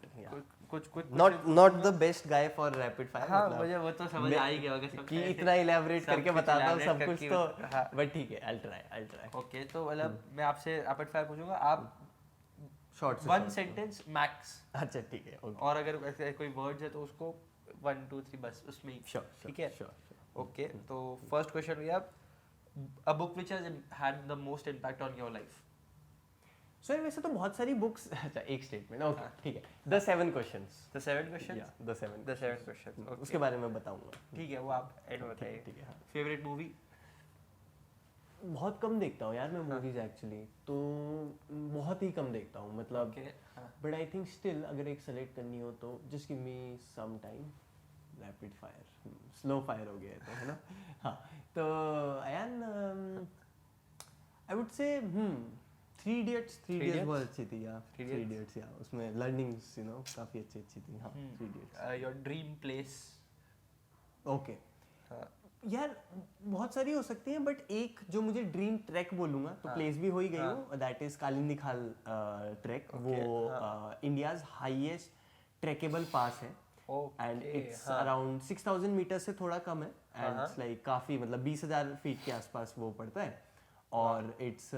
कुछ not the best guy for rapid fire, हाँ मुझे वो तो समझ आ ही गया होगा कि इतना इलेबोरेट करके बताता हूँ सब कुछ तो, हाँ। बट ठीक है, I'll try। ओके तो मतलब मैं आपसे रैपिड फायर पूछूंगा, आप शॉर्ट से 1 सेंटेंस मैक्स, अच्छा ठीक है, ओके और अगर ऐसे कोई वर्ड्स है तो उसको 1 2 3 बस उसमें ही। श्योर, ठीक है श्योर। ओके तो फर्स्ट क्वेश्चन भैया, a book which has had the most impact on your life. Sir वैसे तो बहुत सारी बुक्स, अच्छा एक स्टेटमेंट, ओके ठीक है, द 7 क्वेश्चंस, द 7 क्वेश्चंस, या द 7 क्वेश्चंस, उसके बारे में बताऊंगा। ठीक है वो आप एंड में बताइए। ठीक है, हाँ। Favourite movie? बहुत कम देखता हूँ यार मैं मूवीज एक्चुअली, तो बहुत ही कम देखता हूँ मतलब, बट आई थिंक स्टिल अगर एक सेलेक्ट करनी हो तो just give me some time. Rapid fire slow fire हो गया है तो, है ना। हाँ तो अयान आई वुड से 3 इडियट्स बहुत अच्छी थी यार, 3 इडियट्स या उसमें लर्निंग्स यू नो काफ़ी अच्छी थी। हाँ 3 idiots. Your dream place? Okay यार बहुत सारी हो सकती हैं, बट एक जो मुझे ड्रीम ट्रैक बोलूंगा तो प्लेस भी हो ही गई हो, दैट इज कालिंदी खाल ट्रैक। वो इंडियाज हाईएस्ट ट्रैकेबल पास है एंड इट्स अराउंड 6000 मीटर से थोड़ा कम है एंड इट्स लाइक काफी मतलब 20,000 फीट के आसपास वो पड़ता है और इट्स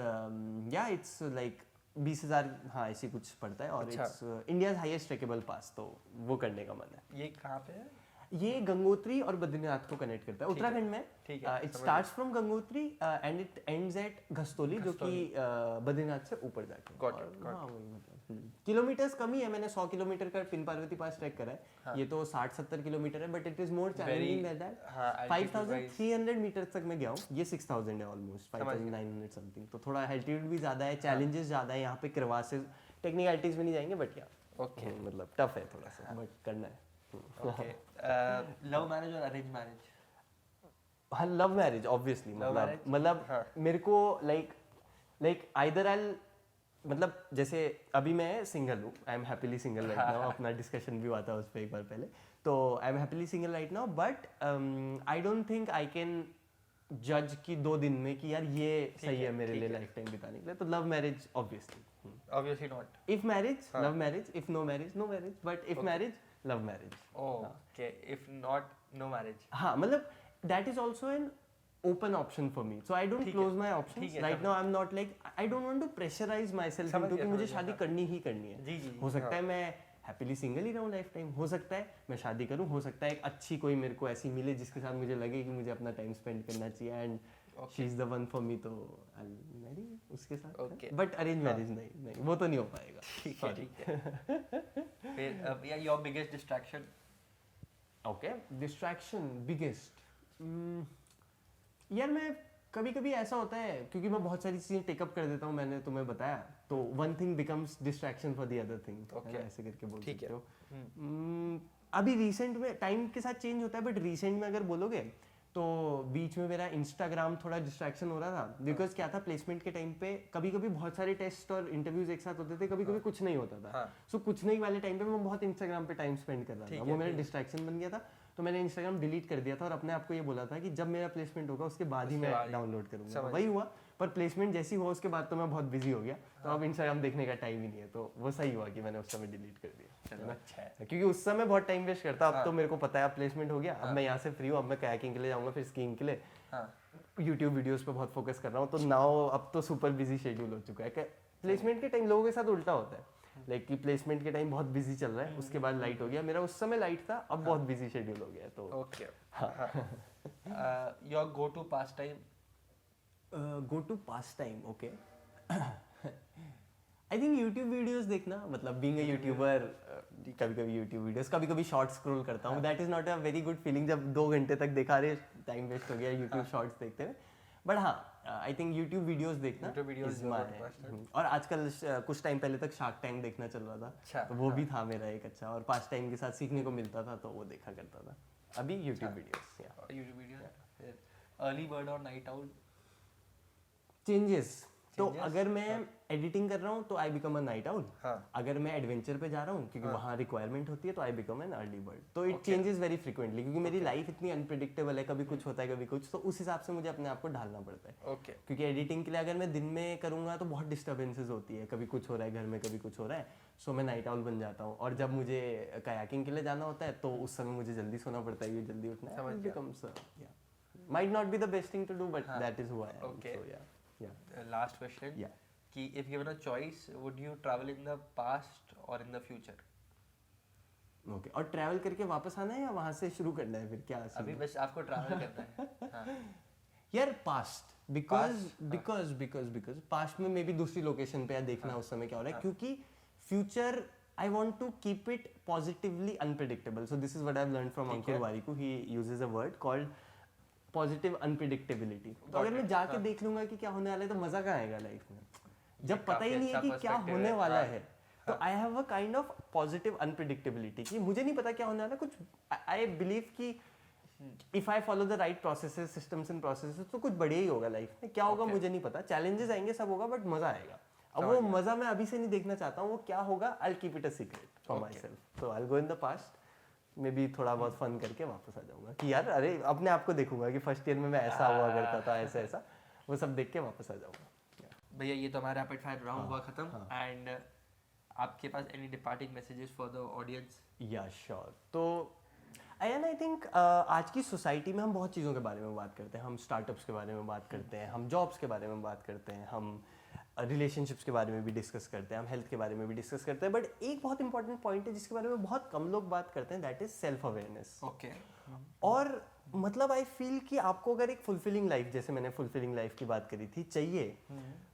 या इट्स लाइक 20,000 हाँ ऐसी कुछ पड़ता है और इट्स इंडियाज हाईएस्ट ट्रैकेबल पास, तो वो करने का मन है। ये कहाँ पे है? ये गंगोत्री और बद्रीनाथ को कनेक्ट करता है, उत्तराखंड में। It starts from Gangotri and it ends at Ghastoli, जो कि बद्रीनाथ से ऊपर जाके। हाँ वही मतलब किलोमीटर्स कम ही है, मैंने 100 किलोमीटर का पिन पार्वती पास ट्रैक करा है। ये तो 60-70 किलोमीटर है, but it is more challenging than that. 5300 metre तक मैं गया हूँ, ये 6000 है ऑलमोस्ट 5900 समथिंग, तो थोड़ा एल्टीट्यूड भी ज्यादा है, चैलेंजेस ज्यादा है यहाँ पे, क्रवासेस टेक्निकलिटीज में नहीं जाएंगे बट या ओके मतलब टफ है थोड़ा सा, बट करना है। ओके लव मैरिज और अरेंज मैरिज? हाँ लव मैरिज ऑब्वियसली, मतलब मेरे को लाइक आइदर आई मतलब जैसे अभी मैं सिंगल हूँ, I am happily single right now, अपना डिस्कशन भी हुआ था उस पर एक बार पहले, तो I M happily single right now, but I don't think I can जज कि 2 दिन में कि यार ये सही है मेरे लिए लाइफ टाइम बिताने के लिए, तो love marriage obviously not. If marriage love marriage, if no marriage no marriage, but if marriage love marriage. Okay if not no marriage. हाँ मतलब that is also an open option for me, so I don't close my options right now. I'm not like, I don't want to pressurize myself into कि मुझे शादी करनी ही करनी है। हो सकता है मैं हैप्पीली सिंगल ही रहूं लाइफ टाइम, हो सकता है मैं शादी करूं, हो सकता है एक अच्छी कोई मेरे को ऐसी मिले जिसके साथ मुझे लगे कि मुझे अपना टाइम स्पेंड करना चाहिए and she is the one for me, तो आई मैरी उसके साथ। बट अरेंज मैरिज नहीं वो तो नहीं हो पाएगा। ठीक है फिर या your biggest distraction? Okay distraction biggest, यार मैं कभी कभी ऐसा होता है क्योंकि मैं बहुत सारी चीजें टेकअप कर देता हूँ, मैंने तुम्हें बताया, तो one thing becomes distraction for the other thing, ऐसे करके बोल सकते हो। अभी रिसेंट में टाइम के साथ चेंज होता है, बट रिसेंट में अगर बोलोगे तो बीच में मेरा इंस्टाग्राम थोड़ा डिस्ट्रैक्शन हो रहा था, बिकॉज क्या था प्लेसमेंट के टाइम पे कभी कभी बहुत सारे टेस्ट और इंटरव्यूज एक साथ होते थे, कभी कभी कुछ नहीं होता था, सो कुछ नहीं वाले टाइम पे मैं बहुत इंस्टाग्राम पे टाइम स्पेंड कर रहा था, वो मेरा डिस्ट्रैक्शन बन गया था, तो मैंने इंस्टाग्राम डिलीट कर दिया था और अपने आप को ये बोला था कि जब मेरा प्लेसमेंट होगा उसके बाद ही मैं डाउनलोड करूंगा, वही हुआ, पर प्लेसमेंट जैसी हुआ उसके बाद तो मैं बहुत बिजी हो गया, तो अब इंस्टाग्राम देखने का टाइम ही नहीं है, तो वो सही हुआ कि मैंने उस समय डिलीट कर दिया। अच्छा है क्योंकि उस समय बहुत टाइम वेस्ट करता, अब तो मेरे को पता है प्लेसमेंट हो गया, अब मैं यहाँ से फ्री हूँ, अब मैं कायाकिंग के लिए जाऊँगा, फिर स्कीइंग के लिए यूट्यूब वीडियोस पे बहुत फोकस कर रहा हूँ, तो नाउ अब तो सुपर बिजी शेड्यूल हो चुका है। प्लेसमेंट के टाइम लोगों के साथ उल्टा होता है, लाइक कि प्लेसमेंट के टाइम बहुत बिजी चल रहा है, उसके बाद लाइट हो गया, मेरा उस समय लाइट था, अब बहुत बिजी शेड्यूल हो गया है, तो okay your go to pass time? Go to pass time, okay, I I think YouTube videos देखना, मतलब बीइंग अ यूट्यूबर, कभी कभी यूट्यूब वीडियोस, कभी कभी शॉर्ट्स स्क्रॉल करता हूँ. That is not a very good feeling जब 2 घंटे तक दिखा रहे, टाइम वेस्ट हो गया यूट्यूब शॉर्ट्स देखते हुए. बट हाँ, आई थिंक यूट्यूब वीडियोस देखना YouTube videos is जो my- podcast और आजकल कुछ टाइम पहले तक शार्क टैंक देखना चल रहा अच्छा, था, तो वो भी था मेरा एक अच्छा, और पास टाइम के साथ सीखने को मिलता था तो वो देखा करता था. अभी यूट्यूब वीडियोस. YouTube video. फिर अर्ली बर्ड और नाइट आउल. चेंजेस तो Changes? अगर मैं एडिटिंग कर रहा हूँ तो I become a night owl. हाँ. अगर मैं एडवेंचर पे जा रहा हूँ क्योंकि वहाँ रिक्वायरमेंट होती है तो I become an early bird. तो इट चेंजेस वेरी फ्रिक्वेंटली क्योंकि मेरी लाइफ इतनी अनप्रिडिक्टेबल है, कभी कुछ होता है कभी कुछ, तो उस हिसाब से मुझे अपने आप को ढालना पड़ता है. ओके. क्योंकि एडिटिंग के लिए अगर मैं दिन में करूँगा तो बहुत डिस्टर्बेंसेस होती है, कभी कुछ हो रहा है घर में, कभी कुछ हो रहा है, सो मैं नाइट आउल बन जाता हूँ. और जब मुझे कयाकिंग के लिए जाना होता है तो उस समय मुझे जल्दी सोना पड़ता है, जल्दी उठना है. समझ गया. becomes might not be the best thing to do but that is who I am. Okay. So yeah. Last question. Yeah. कि if given a choice, would you travel in the past or in the future? Okay. और travel करके वापस आना है या वहां से शुरू करना है, फिर क्या scene अभी है? बस आपको ट्रैवल करना है. हाँ. यार पास्ट, बिकॉज पास्ट में मे बी दूसरी लोकेशन पे या देखना उस समय क्या हो रहा है, क्योंकि future I want to keep it positively unpredictable. So this is what I have learned from Ankur Warikoo. He uses a word called positive unpredictability. तो अगर मैं जाके देख लूंगा कि क्या होने वाला है तो मजा कहाँ आएगा लाइफ में, जब पता ही नहीं है कि क्या होने वाला है. तो I have a kind of positive unpredictability कि मुझे नहीं पता क्या होने वाला है. कुछ आई बिलीव कि if I follow the right processes, systems and processes, तो कुछ बढ़िया ही होगा लाइफ में. क्या होगा मुझे नहीं पता, चैलेंजेस आएंगे, सब होगा, बट मजा आएगा. अब वो मजा मैं अभी से नहीं देखना चाहता हूँ, वो क्या होगा I will keep it a secret for myself. तो I will go in the past, maybe थोड़ा बहुत फन करके वापस आ जाऊंगा कि यार अरे अपने आप को देखूंगा कि फर्स्ट ईयर में मैं ऐसा हुआ करता था, ऐसा ऐसा, वो सब देख के वापस आ जाऊंगा. भैया ये तो हमारा रैपिड फायर राउंड हुआ खत्म. एंड आपके पास any departing messages for the audience? Yeah sure. तो अयन आई थिंक आज की सोसाइटी में हम बहुत चीज़ों के बारे में बात करते हैं. हम स्टार्टअप्स के बारे में बात करते हैं, हम जॉब्स के बारे में बात करते हैं, हम रिलेशनशिप्स के बारे में भी डिस्कस करते हैं, हम हेल्थ के बारे में भी डिस्कस करते हैं. बट एक बहुत इंपॉर्टेंट पॉइंट है जिसके बारे में बहुत कम लोग बात करते हैं, that is self awareness. Okay. और मतलब आई फील कि आपको अगर एक फुलफिलिंग लाइफ, जैसे मैंने फुलफिलिंग लाइफ की बात करी थी, चाहिए,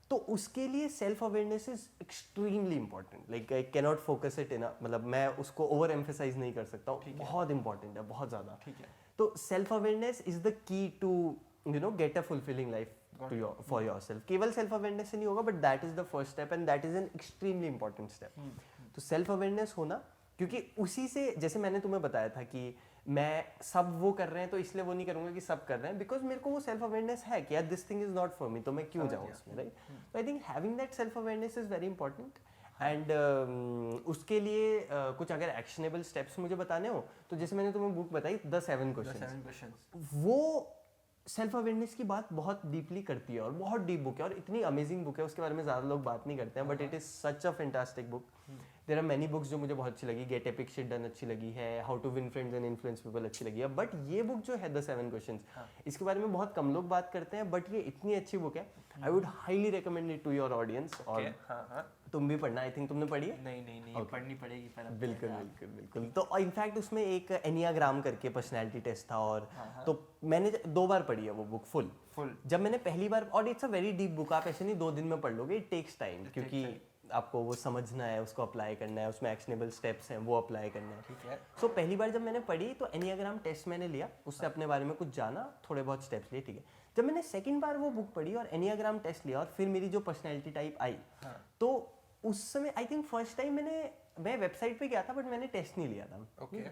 तो उसके लिए self awareness is extremely important. Like I cannot focus it in, मतलब मैं उसको ओवर एम्फेसाइज नहीं कर सकता हूँ. बहुत इंपॉर्टेंट है, बहुत ज़्यादा. ठीक है. तो self awareness is the key to get a fulfilling life to your for yourself. केवल सेल्फ अवेयरनेस से नहीं होगा, but that is the first step and that is an extremely important step. तो सेल्फ अवेयरनेस होना, क्योंकि उसी से, जैसे मैंने तुम्हें बताया था कि मैं सब वो कर रहे हैं तो इसलिए वो नहीं करूंगा कि सब कर रहे हैं, बिकॉज मेरे को वो सेल्फ अवेयरनेस है कि यार this thing is not for me, तो मैं क्यों जाऊँ उसमें, राइट. तो I think having that self awareness is very important. And उसके लिए कुछ अगर एक्शनेबल स्टेप्स मुझे बताने हो तो जैसे मैंने तुम्हें बुक बताई द 7 क्वेश्चंस, वो सेल्फ अवेयरनेस की बात बहुत डीपली करती है और बहुत डीप बुक है और इतनी अमेजिंग बुक है, उसके बारे में ज़्यादा लोग बात नहीं करते हैं, but it is such a fantastic book. There are many books जो मुझे बहुत अच्छी लगी. गेट एपिक शिट डन अच्छी लगी है, how to win friends and influence people अच्छी लगी है. बट ये बुक जो है द 7 क्वेश्चंस, इसके बारे में बहुत कम लोग बात करते हैं, बट ये इतनी अच्छी बुक है. I would highly recommend it to your audience. और तुम भी पढ़ना, आई थिंक तुमने पढ़ी है? नहीं पढ़नी पड़ेगी पर. बिल्कुल. तो इनफैक्ट उसमें एक एनियाग्राम करके पर्सनैलिटी टेस्ट था, और तो मैंने 2 बार पढ़ी है वो बुक फुल. जब मैंने पहली बार, और it's a very deep book, आप ऐसे नहीं 2 दिन में पढ़ लोगे, इट टेक्स टाइम, क्योंकि आपको वो समझना है, उसको अप्लाई करना है, उसमें एक्शनेबल स्टेप्स हैं वो अप्लाई करना है. ठीक है. सो पहली बार जब मैंने पढ़ी तो एनियाग्राम टेस्ट मैंने लिया, उससे अपने बारे में कुछ जाना, थोड़े बहुत स्टेप्स लिए, ठीक है. जब मैंने सेकंड बार वो बुक पढ़ी और एनियाग्राम टेस्ट लिया और फिर मेरी जो पर्सनैलिटी टाइप आई, तो उस समय आई थिंक फर्स्ट टाइम मैं वेबसाइट पे गया था बट मैंने टेस्ट नहीं लिया था.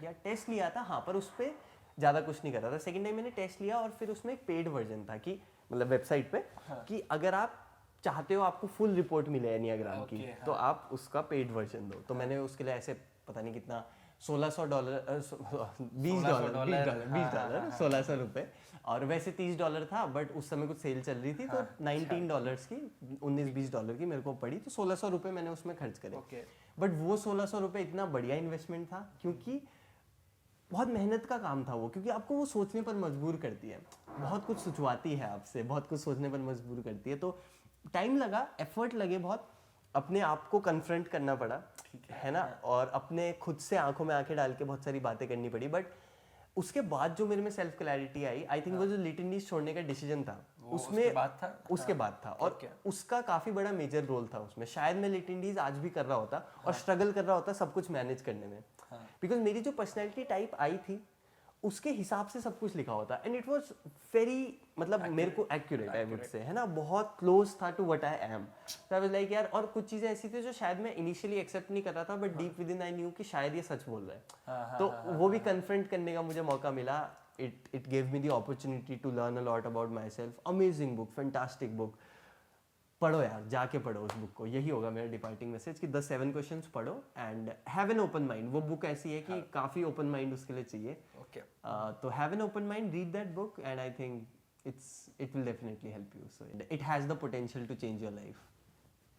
या टेस्ट लिया था हाँ, पर उस पर ज़्यादा कुछ नहीं कर रहा था. सेकंड टाइम मैंने टेस्ट लिया और फिर उसमें एक पेड वर्जन था कि मतलब वेबसाइट पे कि अगर आप चाहते हो आपको फुल रिपोर्ट मिले एनियाग्राम की, तो आप उसका पेड वर्जन दो. तो मैंने उसके लिए ऐसे पता नहीं कितना $16 $16 रुपए, और वैसे $30 था, बट उस समय कुछ सेल चल रही थी तो $19 की, $19-20 की मेरे को पड़ी, तो $1600 रुपए मैंने उसमें खर्च करे. बट वो $1600 रुपए इतना बढ़िया इन्वेस्टमेंट था, क्योंकि बहुत मेहनत का काम था वो, क्योंकि आपको वो सोचने पर मजबूर करती है, बहुत कुछ सुचवाती है आपसे, बहुत कुछ सोचने पर मजबूर करती है. तो टाइम लगा, एफर्ट लगे बहुत, अपने आप को कन्फ्रंट करना पड़ा, है ना, और अपने खुद से आंखों में आंखें डाल के बहुत सारी बातें करनी पड़ी. बट उसके बाद जो मेरे में self clarity I, I think वो जो लिटिल इंडीज छोड़ने का डिसीजन था उसमें उसके बाद था और उसका काफी बड़ा मेजर रोल था उसमें। शायद मैं लिटिल इंडीज आज भी कर रहा होता और स्ट्रगल कर रहा होता सब कुछ मैनेज करने में, बिकॉज मेरी जो पर्सनैलिटी टाइप आई थी उसके हिसाब से सब कुछ लिखा होता, एंड इट वाज वेरी मतलब मेरे को एक्यूरेट आई वुड से, है ना, बहुत क्लोज था to what I am. So I was like यार, और कुछ चीजें ऐसी थी जो शायद मैं इनिशियली एक्सेप्ट नहीं कर रहा था, but deep with in I knew कि शायद ये सच बोल रहा है। तो वो भी कन्फ्रंट करने का मुझे मौका मिला। It gave me the opportunity to learn a lot about myself. Amazing book, fantastic book, पढ़ो यार, जाके पढ़ो उस बुक को। यही होगा मेरा डिपार्टिंग मैसेज कि 10 7 क्वेश्चंस पढ़ो and have an open mind. वो बुक ऐसी है कि काफी ओपन माइंड उसके लिए चाहिए। तो have an open mind, read that book and I think it will definitely help you. So it has the potential to change your life.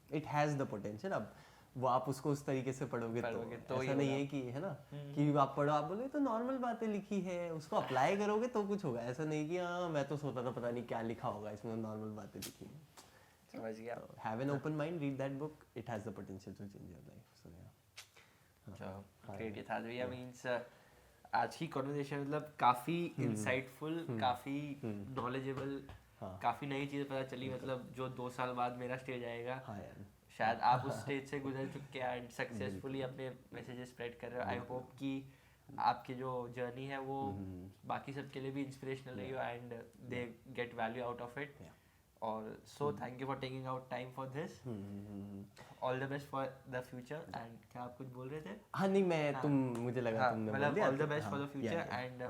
It has the potential. अब वो आप उसको उस तरीके से पढ़ोगे तो ऐसा नहीं है कि, है ना, कि आप पढ़ो, आप बोले तो नॉर्मल बातें लिखी है, उसको अप्लाई करोगे तो कुछ होगा। ऐसा नहीं कि हाँ मैं तो सोता था पता नहीं क्या लिखा होगा इसमें, नॉर्मल बातें लिखी हैं। समझ गया। Have an open mind, read that book. It has the potential to change your life. So yeah. Great यथार्थ भैया, मींस आज की कॉन्वर्सेशन मतलब काफी इंसाइटफुल, काफी नॉलेजेबल, काफी नई चीजें पता चली। मतलब जो 2 साल बाद मेरा स्टेज आएगा, शायद आप उस स्टेज से गुजर चुके हैं एंड सक्सेसफुली अपने मैसेजेस स्प्रेड कर रहे हो। आई होप कि आपकी जो जर्नी है वो बाकी सबके लिए भी इंस्पिरेशनल रही हो and they get value out of it. और so thank you for taking out time for this. All the best for the future. And क्या आप कुछ बोल रहे थे? हाँ नहीं, मैं तुम मुझे लगा तुमने बोल दिया। All the best for the future and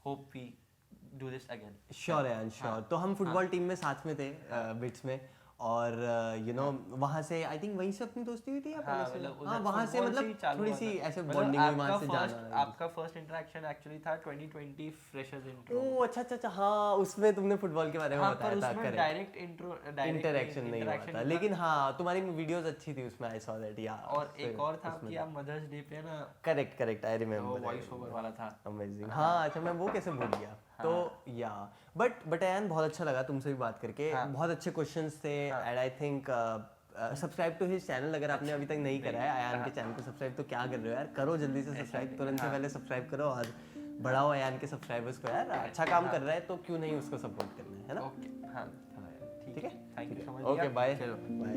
hope we do this again. Sure है, श्योर। तो हम फुटबॉल टीम में साथ में थे बिट्स में, और यू नो वहाँ से आई थिंक वहीं से अपनी दोस्ती हुई थी या पहले से? हाँ वहाँ से मतलब थोड़ी सी ऐसे बॉन्डिंग हुई वहाँ से जाना। आपका फर्स्ट इंटरेक्शन एक्चुअली था 2020 फ्रेशर्स इंट्रो। ओह अच्छा, हाँ उसमें तुमने फुटबॉल के बारे में बताया था। करेक्ट, डायरेक्ट इंट्रो इंटरेक्शन नहीं हुआ था, लेकिन हाँ तुम्हारी वीडियोस अच्छी थी उसमें, आई सॉ दैट। या और एक और था कि आप मदर्स डे पे ना, correct I remember, voice over वाला था। अमेजिंग। हाँ अच्छा, मैं वो कैसे भूल गया। तो या बट अयान बहुत अच्छा लगा तुमसे भी बात करके। बहुत अच्छे क्वेश्चंस थे and I think subscribe to his channel. अगर आपने अभी तक नहीं करा है अयान के चैनल को सब्सक्राइब, तो क्या कर रहे हो यार, करो जल्दी से सब्सक्राइब, तुरंत से पहले सब्सक्राइब करो और बढ़ाओ अयान के सब्सक्राइबर्स को यार। अच्छा काम कर रहा है तो क्यों नहीं उसको सपोर्ट करना है ना। ओके, हाँ ठीक है, thank you so much. Okay bye bye.